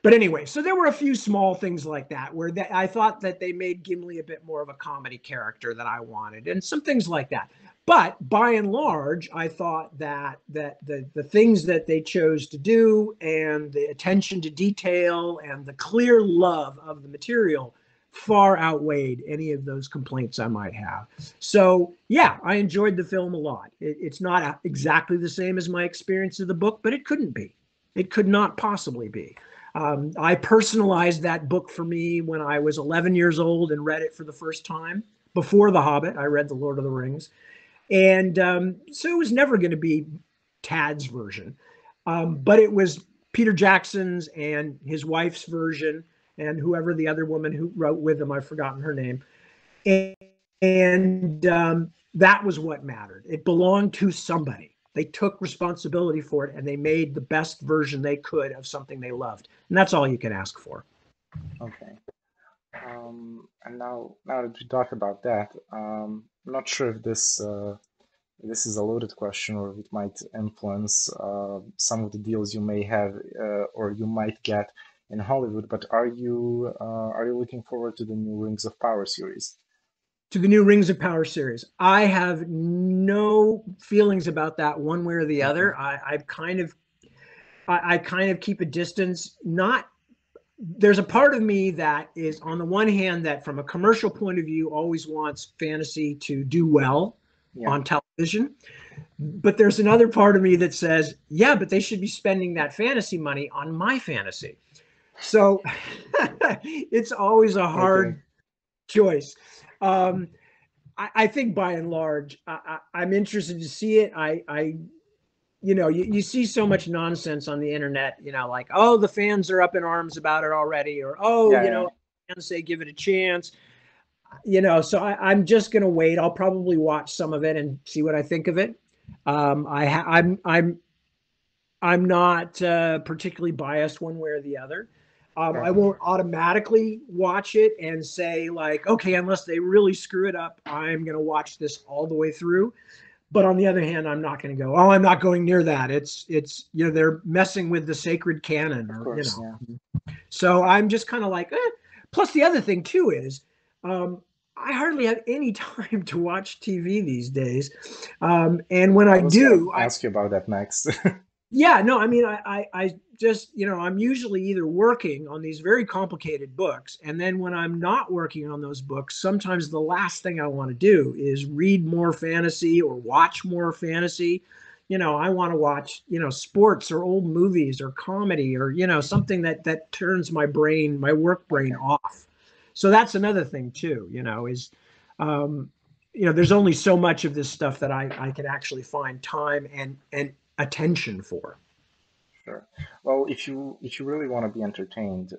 But anyway, so there were a few small things like that where I thought that they made Gimli a bit more of a comedy character than I wanted, and some things like that. But by and large, I thought that the things that they chose to do and the attention to detail and the clear love of the material far outweighed any of those complaints I might have. So yeah, I enjoyed the film a lot. It's not exactly the same as my experience of the book, but it couldn't be. It could not possibly be. I personalized that book for me when I was 11 years old and read it for the first time. Before The Hobbit, I read The Lord of the Rings. And so it was never going to be Tad's version. But it was Peter Jackson's and his wife's version, and whoever the other woman who wrote with him, I've forgotten her name. And that was what mattered. It belonged to somebody. They took responsibility for it and they made the best version they could of something they loved. And that's all you can ask for. Okay. And now that we talk about that, I'm not sure if this is a loaded question or it might influence some of the deals you may have or you might get in Hollywood. But are you looking forward to the new Rings of Power series? To the new Rings of Power series, I have no feelings about that one way or the Okay. other. I kind of keep a distance. Not There's a part of me that is on the one hand that from a commercial point of view always wants fantasy to do well Yeah. on television, but there's another part of me that says, yeah, but they should be spending that fantasy money on my fantasy. So it's always a Okay. hard choice. um, I think by and large, I'm interested to see it. You see so much nonsense on the internet, like, oh, the fans are up in arms about it already, or, oh, Yeah. Yeah. fans say give it a chance. So I'm just going to wait. I'll probably watch some of it and see what I think of it. I'm not particularly biased one way or the other. I Sure. won't automatically watch it and say like, okay, unless they really screw it up, I'm going to watch this all the way through. But on the other hand, I'm not going to go, oh, I'm not going near that. It's they're messing with the sacred canon, Of or course. Yeah. So I'm just kind of like, eh. Plus the other thing too is, I hardly have any time to watch TV these days, and when I I was gonna do, ask you about that next. Yeah, no, I mean, I just, I'm usually either working on these very complicated books, and then when I'm not working on those books, sometimes the last thing I want to do is read more fantasy or watch more fantasy. I want to watch, sports or old movies or comedy or, something that turns my brain, my work brain Okay, off. So that's another thing too, um, there's only so much of this stuff that I can actually find time and attention for. sure. Well, if you really want to be entertained,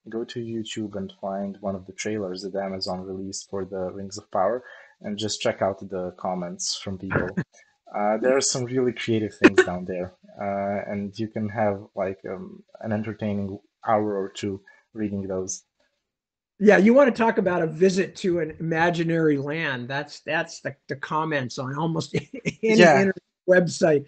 go to YouTube and find one of the trailers that Amazon released for the Rings of Power, and just check out the comments from people. There are some really creative things down there, and you can have like an entertaining hour or two reading those. Yeah, you want to talk about a visit to an imaginary land. That's the comments on almost any Yeah, internet website.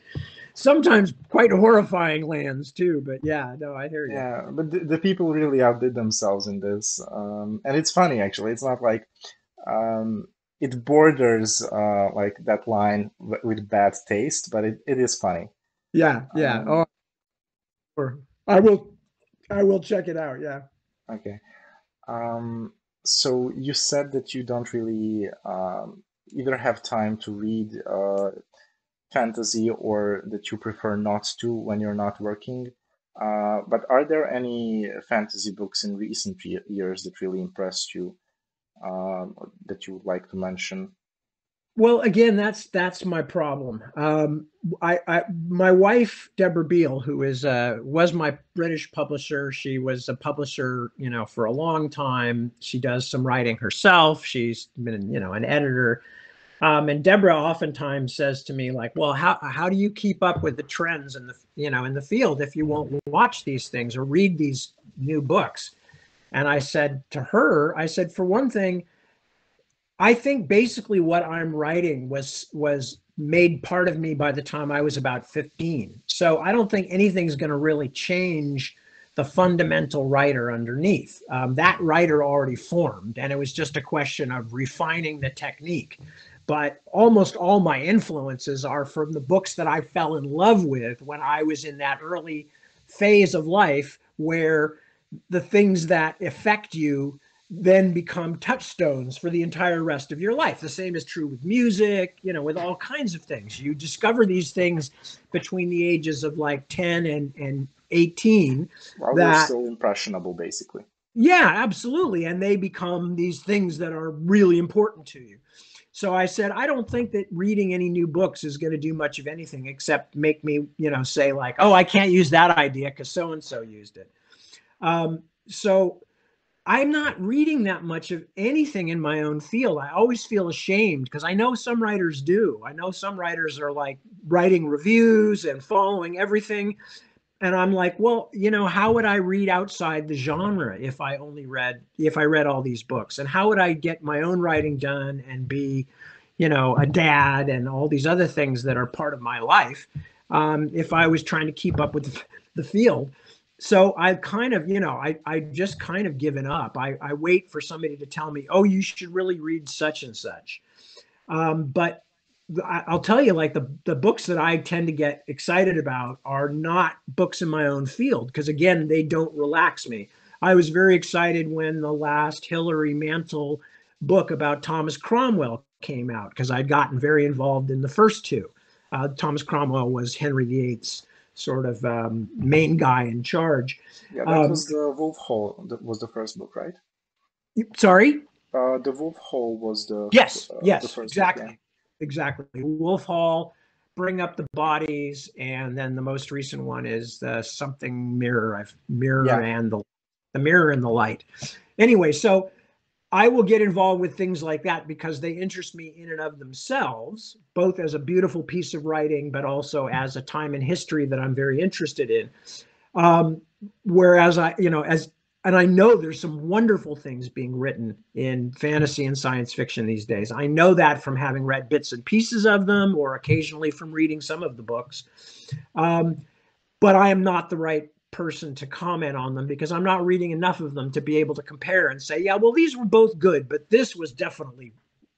Sometimes quite horrifying lands too, but yeah, no, I hear you. yeah, but the people really outdid themselves in this, and it's funny actually. It's not like um, it borders like that line with bad taste, but it is funny. Yeah, yeah. Um, Oh, or I will check it out. Yeah. okay. Um, so you said that you don't really either have time to read fantasy or that you prefer not to when you're not working. But are there any fantasy books in recent years that really impressed you, that you would like to mention? Well, again, that's my problem. My wife Deborah Beale, who was my British publisher. She was a publisher, for a long time. She does some writing herself. She's been, an editor. And Deborah oftentimes says to me, like, "Well, how do you keep up with the trends in the field if you won't watch these things or read these new books?" And I said to her, I said, for one thing, I think basically what I'm writing was made part of me by the time I was about 15. So I don't think anything's going to really change the fundamental writer underneath. That writer already formed, and it was just a question of refining the technique. But almost all my influences are from the books that I fell in love with when I was in that early phase of life where the things that affect you then become touchstones for the entire rest of your life. The same is true with music, with all kinds of things. You discover these things between the ages of like 10 and 18 While you're that, still impressionable, basically. yeah, absolutely. And they become these things that are really important to you. So I said, I don't think that reading any new books is going to do much of anything except make me, say like, oh, I can't use that idea because so and so used it. So I'm not reading that much of anything in my own field. I always feel ashamed because I know some writers do. I know some writers are like writing reviews and following everything. And I'm like, well, how would I read outside the genre if I read all these books? And how would I get my own writing done and be, a dad and all these other things that are part of my life, if I was trying to keep up with the field? So I kind of, I just kind of given up. I wait for somebody to tell me, oh, you should really read such and such. But I'll tell you, like the books that I tend to get excited about are not books in my own field because again, they don't relax me. I was very excited when the last Hilary Mantel book about Thomas Cromwell came out because I'd gotten very involved in the first two. Thomas Cromwell was Henry VIII's sort of main guy in charge. Yeah, that Um, was the Wolf Hall. That was the first book, right? Sorry. The Wolf Hall was Yes, the yes, first book. Yeah, exactly. Exactly. Wolf Hall, Bring Up the Bodies, and then the most recent one is the something mirror, mirror yeah. and the mirror and the light. Anyway, so I will get involved with things like that because they interest me in and of themselves, both as a beautiful piece of writing, but also as a time in history that I'm very interested in. Um, Whereas and I know there's some wonderful things being written in fantasy and science fiction these days. I know that from having read bits and pieces of them or occasionally from reading some of the books. Um, but I am not the right person to comment on them because I'm not reading enough of them to be able to compare and say, yeah, well, these were both good, but this was definitely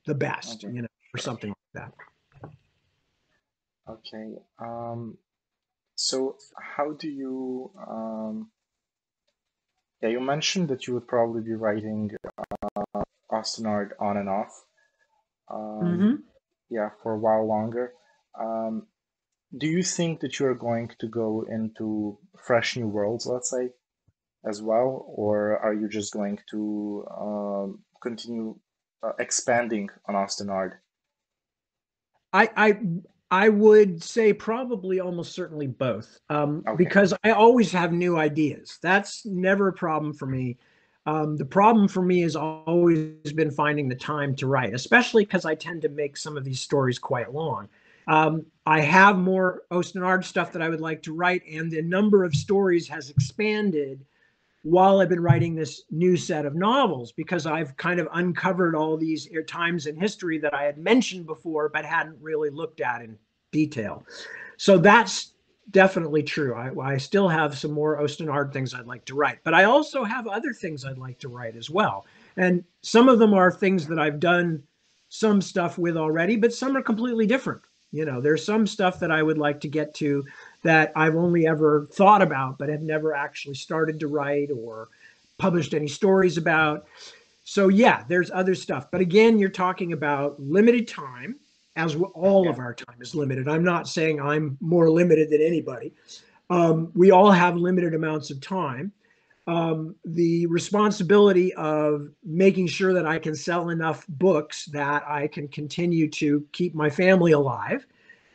the best, Okay, or sure. something like that. Okay. So how do you, yeah, you mentioned that you would probably be writing Ostenard on and off, um, Hmm. yeah, for a while longer. Um, do you think that you're going to go into fresh new worlds, let's say, as well, or are you just going to continue expanding on Ostenard? I, I I would say probably almost certainly both, Okay, because I always have new ideas. That's never a problem for me. The problem for me has always been finding the time to write, especially because I tend to make some of these stories quite long. I have more Ostenard stuff that I would like to write, and the number of stories has expanded while I've been writing this new set of novels because I've kind of uncovered all these times in history that I had mentioned before but hadn't really looked at in detail. So that's definitely true. I still have some more Ostenard things I'd like to write, but I also have other things I'd like to write as well. And some of them are things that I've done some stuff with already, but some are completely different. There's some stuff that I would like to get to that I've only ever thought about, but have never actually started to write or published any stories about. So yeah, there's other stuff. But again, you're talking about limited time, as all yeah, of our time is limited. I'm not saying I'm more limited than anybody. We all have limited amounts of time. The responsibility of making sure that I can sell enough books that I can continue to keep my family alive,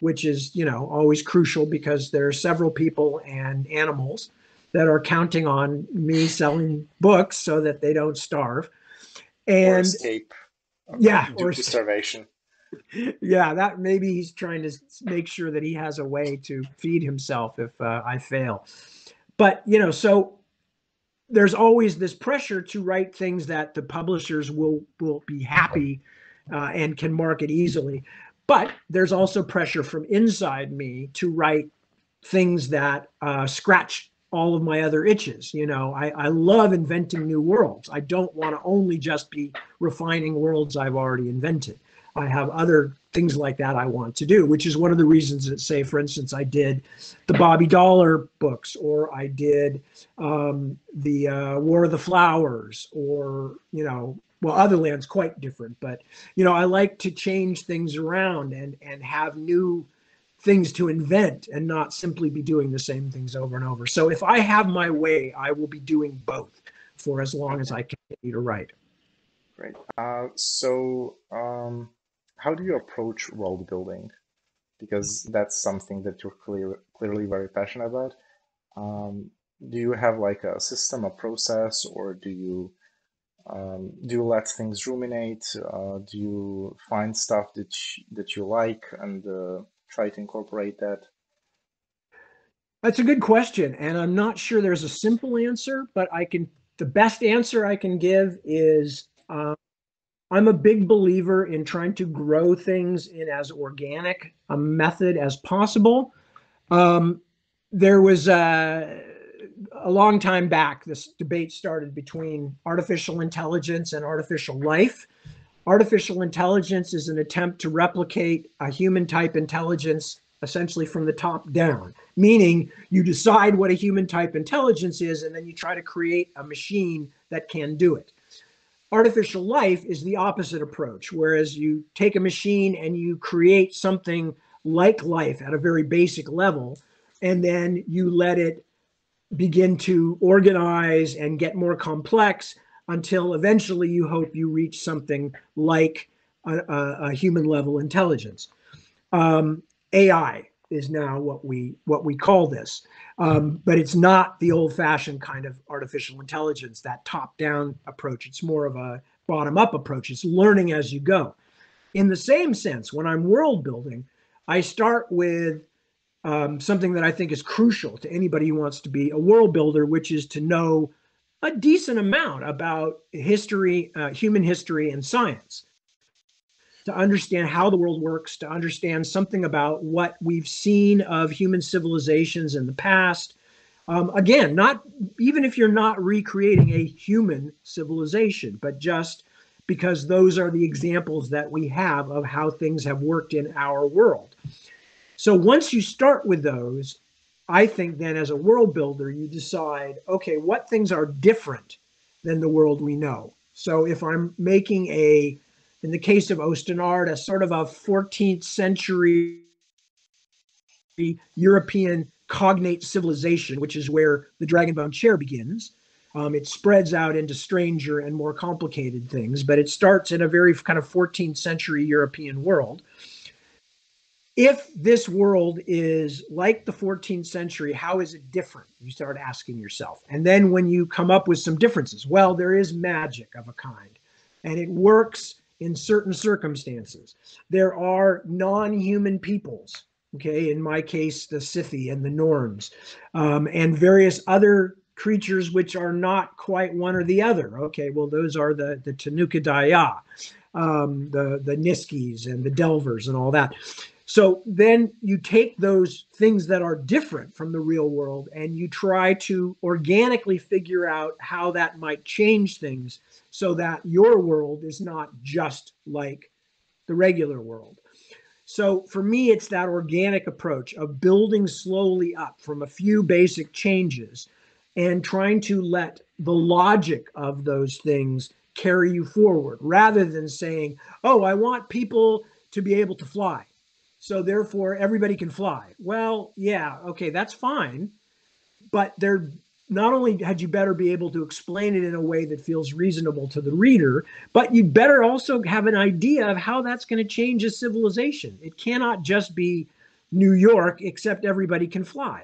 which is, always crucial because there are several people and animals that are counting on me selling books so that they don't starve. or And escape yeah, due or to starvation. yeah, that maybe he's trying to make sure that he has a way to feed himself if I fail. But, so there's always this pressure to write things that the publishers will be happy and can market easily. But there's also pressure from inside me to write things that scratch all of my other itches. I love inventing new worlds. I don't want to only just be refining worlds I've already invented. I have other things like that I want to do, which is one of the reasons that, say, for instance, I did the Bobby Dollar books, or I did the War of the Flowers, or, well, Otherland's quite different, but, I like to change things around and have new things to invent and not simply be doing the same things over and over. So if I have my way, I will be doing both for as long as Okay, I continue to write. great. So, how do you approach world building? Because that's something that you're clearly very passionate about. Um, do you have like a system, a process, or do you let things ruminate? Do you find stuff that you like and try to incorporate that? That's a good question, and I'm not sure there's a simple answer, but the best answer I can give is I'm a big believer in trying to grow things in as organic a method as possible. Um, there was a long time back, this debate started between artificial intelligence and artificial life. Artificial intelligence is an attempt to replicate a human type intelligence essentially from the top down, meaning you decide what a human type intelligence is and then you try to create a machine that can do it. Artificial life is the opposite approach, whereas you take a machine and you create something like life at a very basic level, and then you let it begin to organize and get more complex until eventually you hope you reach something like a human level intelligence. AI is now what we call this, but it's not the old-fashioned kind of artificial intelligence, that top-down approach. It's more of a bottom-up approach. It's learning as you go. In the same sense, when I'm world building, I start with something that I think is crucial to anybody who wants to be a world builder, which is to know a decent amount about history, human history, and science, to understand how the world works, to understand something about what we've seen of human civilizations in the past. Again, not even if you're not recreating a human civilization, but just because those are the examples that we have of how things have worked in our world. So once you start with those, I think then as a world builder, you decide, okay, what things are different than the world we know? So if I'm making in the case of Osten art, a sort of a 14th century European cognate civilization, which is where the Dragonbone chair begins. It spreads out into stranger and more complicated things, but it starts in a very kind of 14th century European world. If this world is like the 14th century, how is it different? You start asking yourself. And then when you come up with some differences, well, there is magic of a kind, and it works in certain circumstances. There are non-human peoples, okay, in my case, the Scythi and the Norns, and various other creatures which are not quite one or the other. Okay, well, those are the Tanuka Daya, the Niskis and the Delvers and all that. So then you take those things that are different from the real world and you try to organically figure out how that might change things so that your world is not just like the regular world. So for me, it's that organic approach of building slowly up from a few basic changes and trying to let the logic of those things carry you forward rather than saying, oh, I want people to be able to fly, so therefore everybody can fly. Well, yeah, okay, that's fine. But they're not only had you better be able to explain it in a way that feels reasonable to the reader, but you better also have an idea of how that's going to change a civilization. It cannot just be New York, except everybody can fly.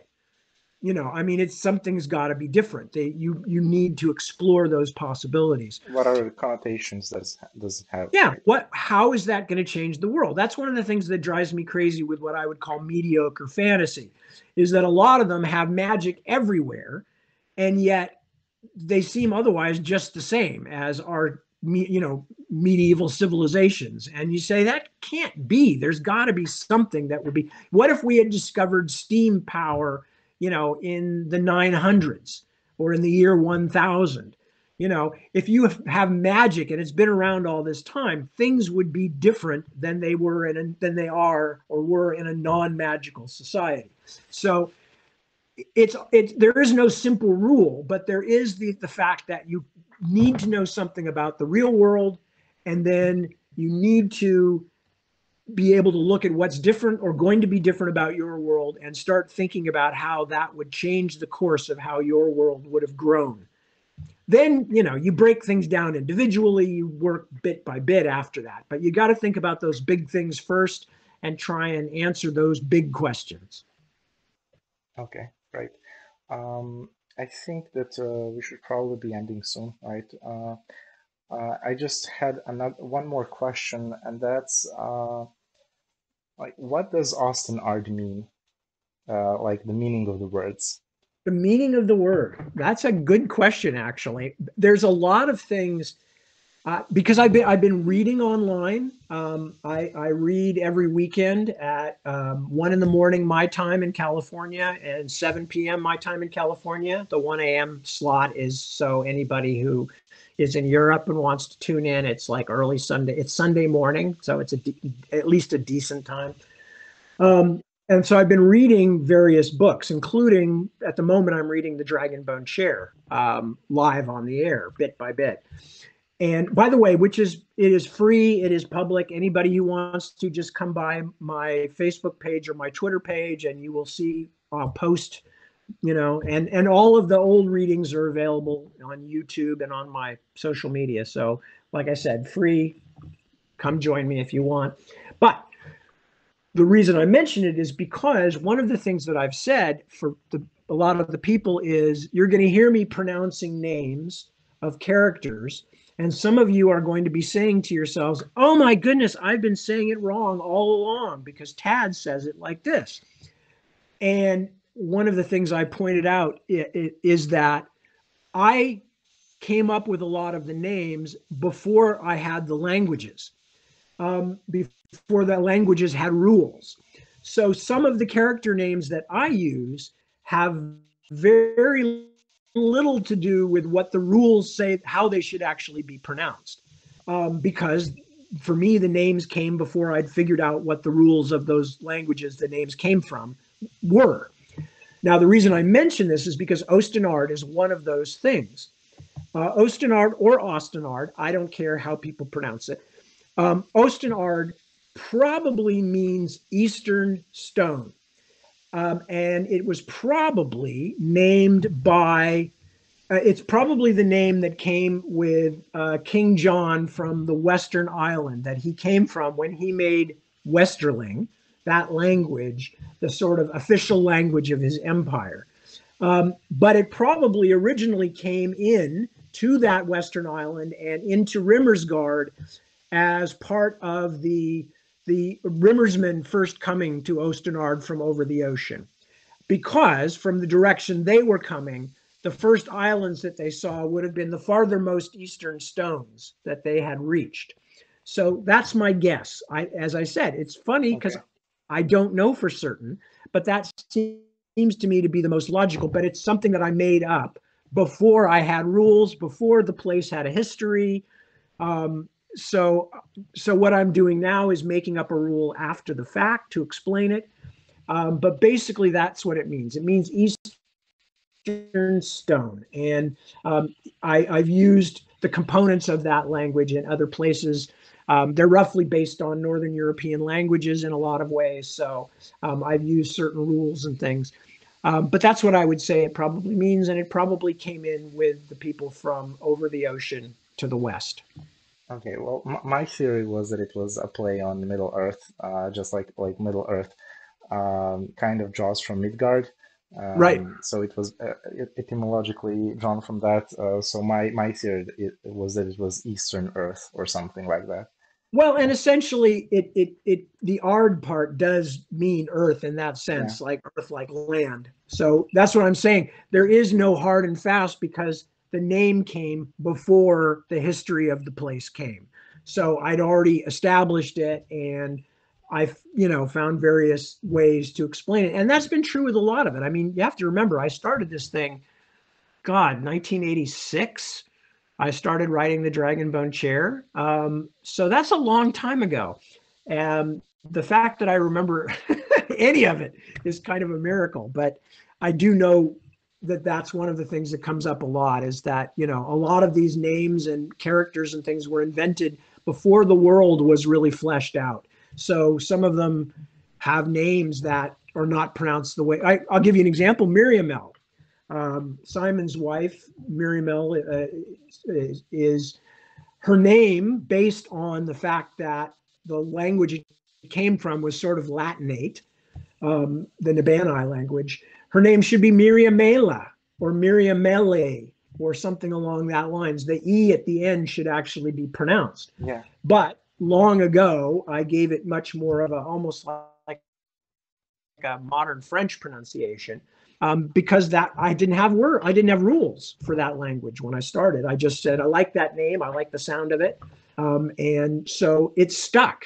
I mean, it's something's got to be different. You need to explore those possibilities. What are the connotations does it have? Yeah, how is that going to change the world? That's one of the things that drives me crazy with what I would call mediocre fantasy, is that a lot of them have magic everywhere, and yet they seem otherwise just the same as our medieval civilizations. And you say that can't be. There's got to be something that would be. What if we had discovered steam power, in the 900s or in the year 1000? If you have magic and it's been around all this time, things would be different than they were than they are or were in a non-magical society. So there is no simple rule, but there is the fact that you need to know something about the real world, and then you need to be able to look at what's different or going to be different about your world and start thinking about how that would change the course of how your world would have grown. Then, you break things down individually, you work bit by bit after that. But you got to think about those big things first and try and answer those big questions. Okay, right. I think that we should probably be ending soon, right? I just had one more question, and that's like, what does Osten art mean? Like the meaning of the words. The meaning of the word. That's a good question, actually. There's a lot of things because I've been reading online. I read every weekend at 1 in the morning my time in California and 7 p.m. my time in California. The 1 a.m. slot is so anybody who is in Europe and wants to tune in, it's like early Sunday. It's Sunday morning, so it's at least a decent time. And so I've been reading various books, including at the moment I'm reading The Dragonbone Chair live on the air, bit by bit. And by the way, it is free, it is public. Anybody who wants to just come by my Facebook page or my Twitter page, and you will see I'll post, and all of the old readings are available on YouTube and on my social media. So, like I said, free. Come join me if you want. But the reason I mention it is because one of the things that I've said for a lot of the people is you're going to hear me pronouncing names of characters, and some of you are going to be saying to yourselves, oh my goodness, I've been saying it wrong all along because Tad says it like this. And one of the things I pointed out is that I came up with a lot of the names before I had the languages. Before the languages had rules. So some of the character names that I use have very little to do with what the rules say, how they should actually be pronounced. Because for me, the names came before I'd figured out what the rules of those languages the names came from were. Now, the reason I mention this is because Ostenard is one of those things. Ostenard or Ostenard, I don't care how people pronounce it. Ostenard probably means Eastern stone. And it was probably named by, it's probably the name that came with King John from the Western Island that he came from when he made Westerling, that language, the sort of official language of his empire. But it probably originally came in to that Western Island and into Rimmersgard as part of the Rimmersmen first coming to Ostenard from over the ocean. Because from the direction they were coming, the first islands that they saw would have been the farthermost eastern stones that they had reached. So that's my guess. As I said, it's funny because I don't know for certain, but that seems to me to be the most logical. But it's something that I made up before I had rules, before the place had a history. So what I'm doing now is making up a rule after the fact to explain it. But basically, that's what it means. It means Eastern stone. And I've used the components of that language in other places. They're roughly based on Northern European languages in a lot of ways. So I've used certain rules and things. But that's what I would say it probably means. And it probably came in with the people from over the ocean to the west. Okay, well, my theory was that it was a play on Middle Earth, just like Middle Earth kind of draws from Midgard. Right. So it was etymologically drawn from that. So my theory it was that it was Eastern Earth or something like that. Well, and essentially, the Ard part does mean Earth in that Yeah. sense, like Earth, like land. So that's what I'm saying. There is no hard and fast because the name came before the history of the place came. So I'd already established it, and I've found various ways to explain it, and that's been true with a lot of it. I mean, you have to remember, I started this thing, God, 1986. I started writing the Dragonbone Chair. So that's a long time ago. And the fact that I remember any of it is kind of a miracle. But I do know that that's one of the things that comes up a lot is that, a lot of these names and characters and things were invented before the world was really fleshed out. So some of them have names that are not pronounced the way I'll give you an example. Miriamel. Simon's wife, Miriamel, is her name based on the fact that the language it came from was sort of Latinate, the Nabani language. Her name should be Miriamela or Miriamele or something along that lines. The E at the end should actually be pronounced. Yeah. But long ago, I gave it much more of a almost like a modern French pronunciation. Because that I didn't have rules for that language when I started. I just said I like that name, I like the sound of it, and so it stuck.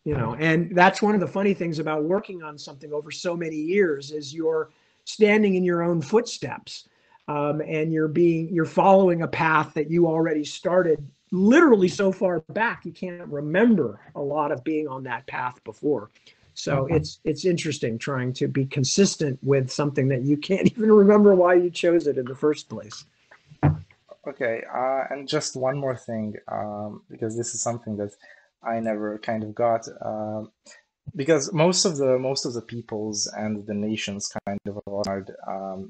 And that's one of the funny things about working on something over so many years is you're standing in your own footsteps, and you're following a path that you already started literally so far back you can't remember a lot of being on that path before. So it's interesting trying to be consistent with something that you can't even remember why you chose it in the first place. Okay, and just one more thing, because this is something that I never kind of got. Because most of the peoples and the nations kind of are,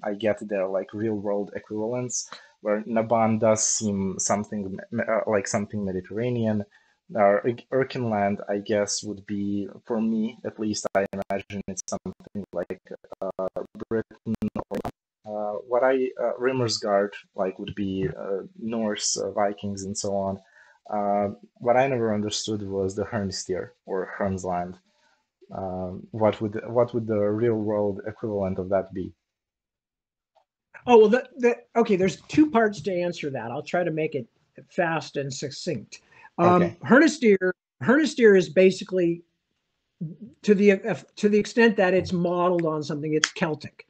I get their like real world equivalents, where Naban does seem something like something Mediterranean. Erkinland, I guess, would be, for me at least, I imagine it's something like Britain or Rimmersgard, like would be Norse, Vikings, and so on. What I never understood was the Hernstir or Hermsland. What would the real world equivalent of that be? Oh, well, okay, there's two parts to answer that. I'll try to make it fast and succinct. Okay. Hernistir is basically to the extent that it's modeled on something, it's Celtic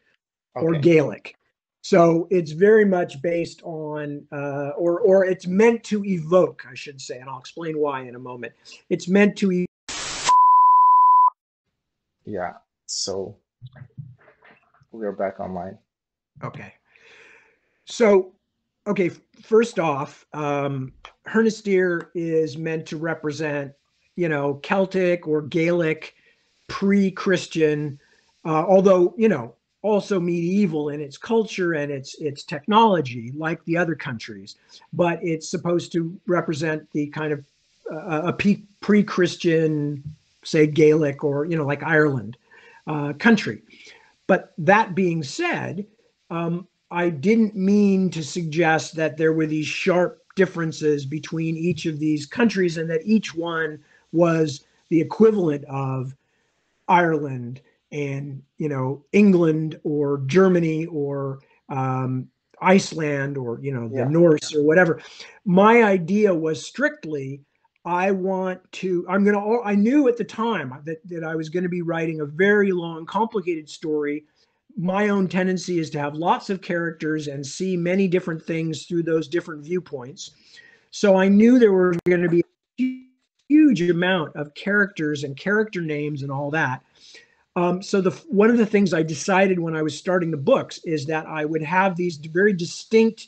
or Okay. Gaelic. So it's very much based on, or it's meant to evoke, I should say, and I'll explain why in a moment. It's meant to. Yeah. So we're back online. Okay. So, okay, first off, Hernistir is meant to represent, Celtic or Gaelic, pre-Christian, although, also medieval in its culture and its technology, like the other countries. But it's supposed to represent the kind of a pre-Christian, say Gaelic or, like Ireland country. But that being said, I didn't mean to suggest that there were these sharp differences between each of these countries and that each one was the equivalent of Ireland and England or Germany or Iceland or the Yeah. Norse or whatever. My idea was strictly I knew at the time that I was going to be writing a very long, complicated story. My own tendency is to have lots of characters and see many different things through those different viewpoints. So I knew there were going to be a huge amount of characters and character names and all that. So one of the things I decided when I was starting the books is that I would have these very distinct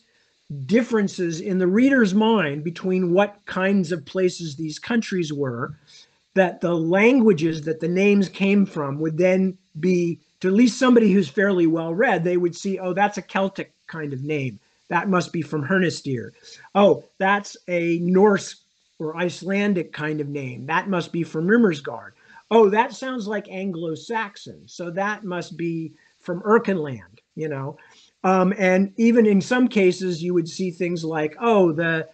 differences in the reader's mind between what kinds of places these countries were, that the languages that the names came from would then be, to at least somebody who's fairly well read, they would see, oh, that's a Celtic kind of name. That must be from Hernistir. Oh, that's a Norse or Icelandic kind of name. That must be from Rimmersgard. Oh, that sounds like Anglo-Saxon. So that must be from Erkenland. And even in some cases, you would see things like, oh, the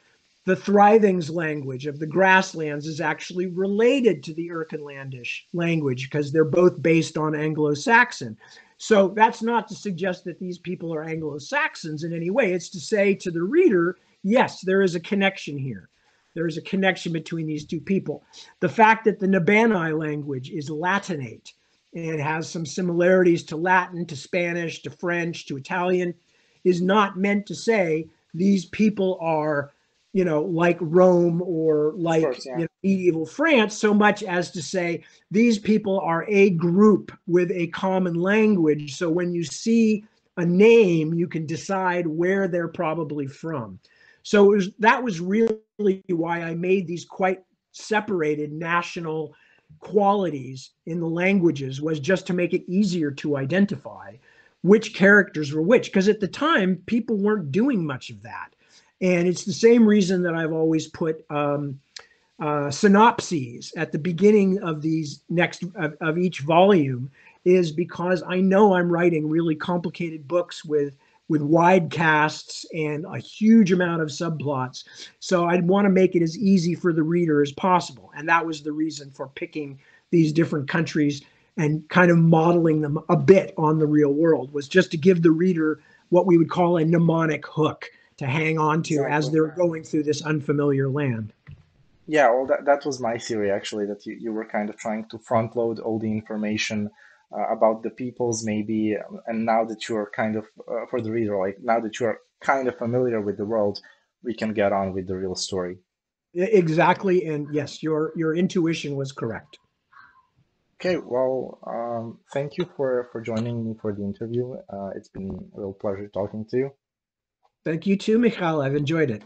Thrivings language of the grasslands is actually related to the Erkenlandish language because they're both based on Anglo-Saxon. So that's not to suggest that these people are Anglo-Saxons in any way. It's to say to the reader, yes, there is a connection here. There is a connection between these two people. The fact that the Nabani language is Latinate and has some similarities to Latin, to Spanish, to French, to Italian, is not meant to say these people are, like Rome or Of like course, yeah. medieval France, so much as to say these people are a group with a common language. So when you see a name, you can decide where they're probably from. So that was really why I made these quite separated national qualities in the languages, was just to make it easier to identify which characters were which, because at the time people weren't doing much of that. And it's the same reason that I've always put synopses at the beginning of these of each volume, is because I know I'm writing really complicated books with wide casts and a huge amount of subplots. So I'd want to make it as easy for the reader as possible. And that was the reason for picking these different countries and kind of modeling them a bit on the real world, was just to give the reader what we would call a mnemonic hook to hang on to as Exactly. they're going through this unfamiliar land. Yeah, well, that was my theory actually, that you were kind of trying to front load all the information about the peoples maybe, and now that you're kind of for the reader, like now that you're kind of familiar with the world, we can get on with the real story. Exactly. And yes, your intuition was correct. Okay, well, thank you for joining me for the interview. It's been a real pleasure talking to you. Thank you too, Michal. I've enjoyed it.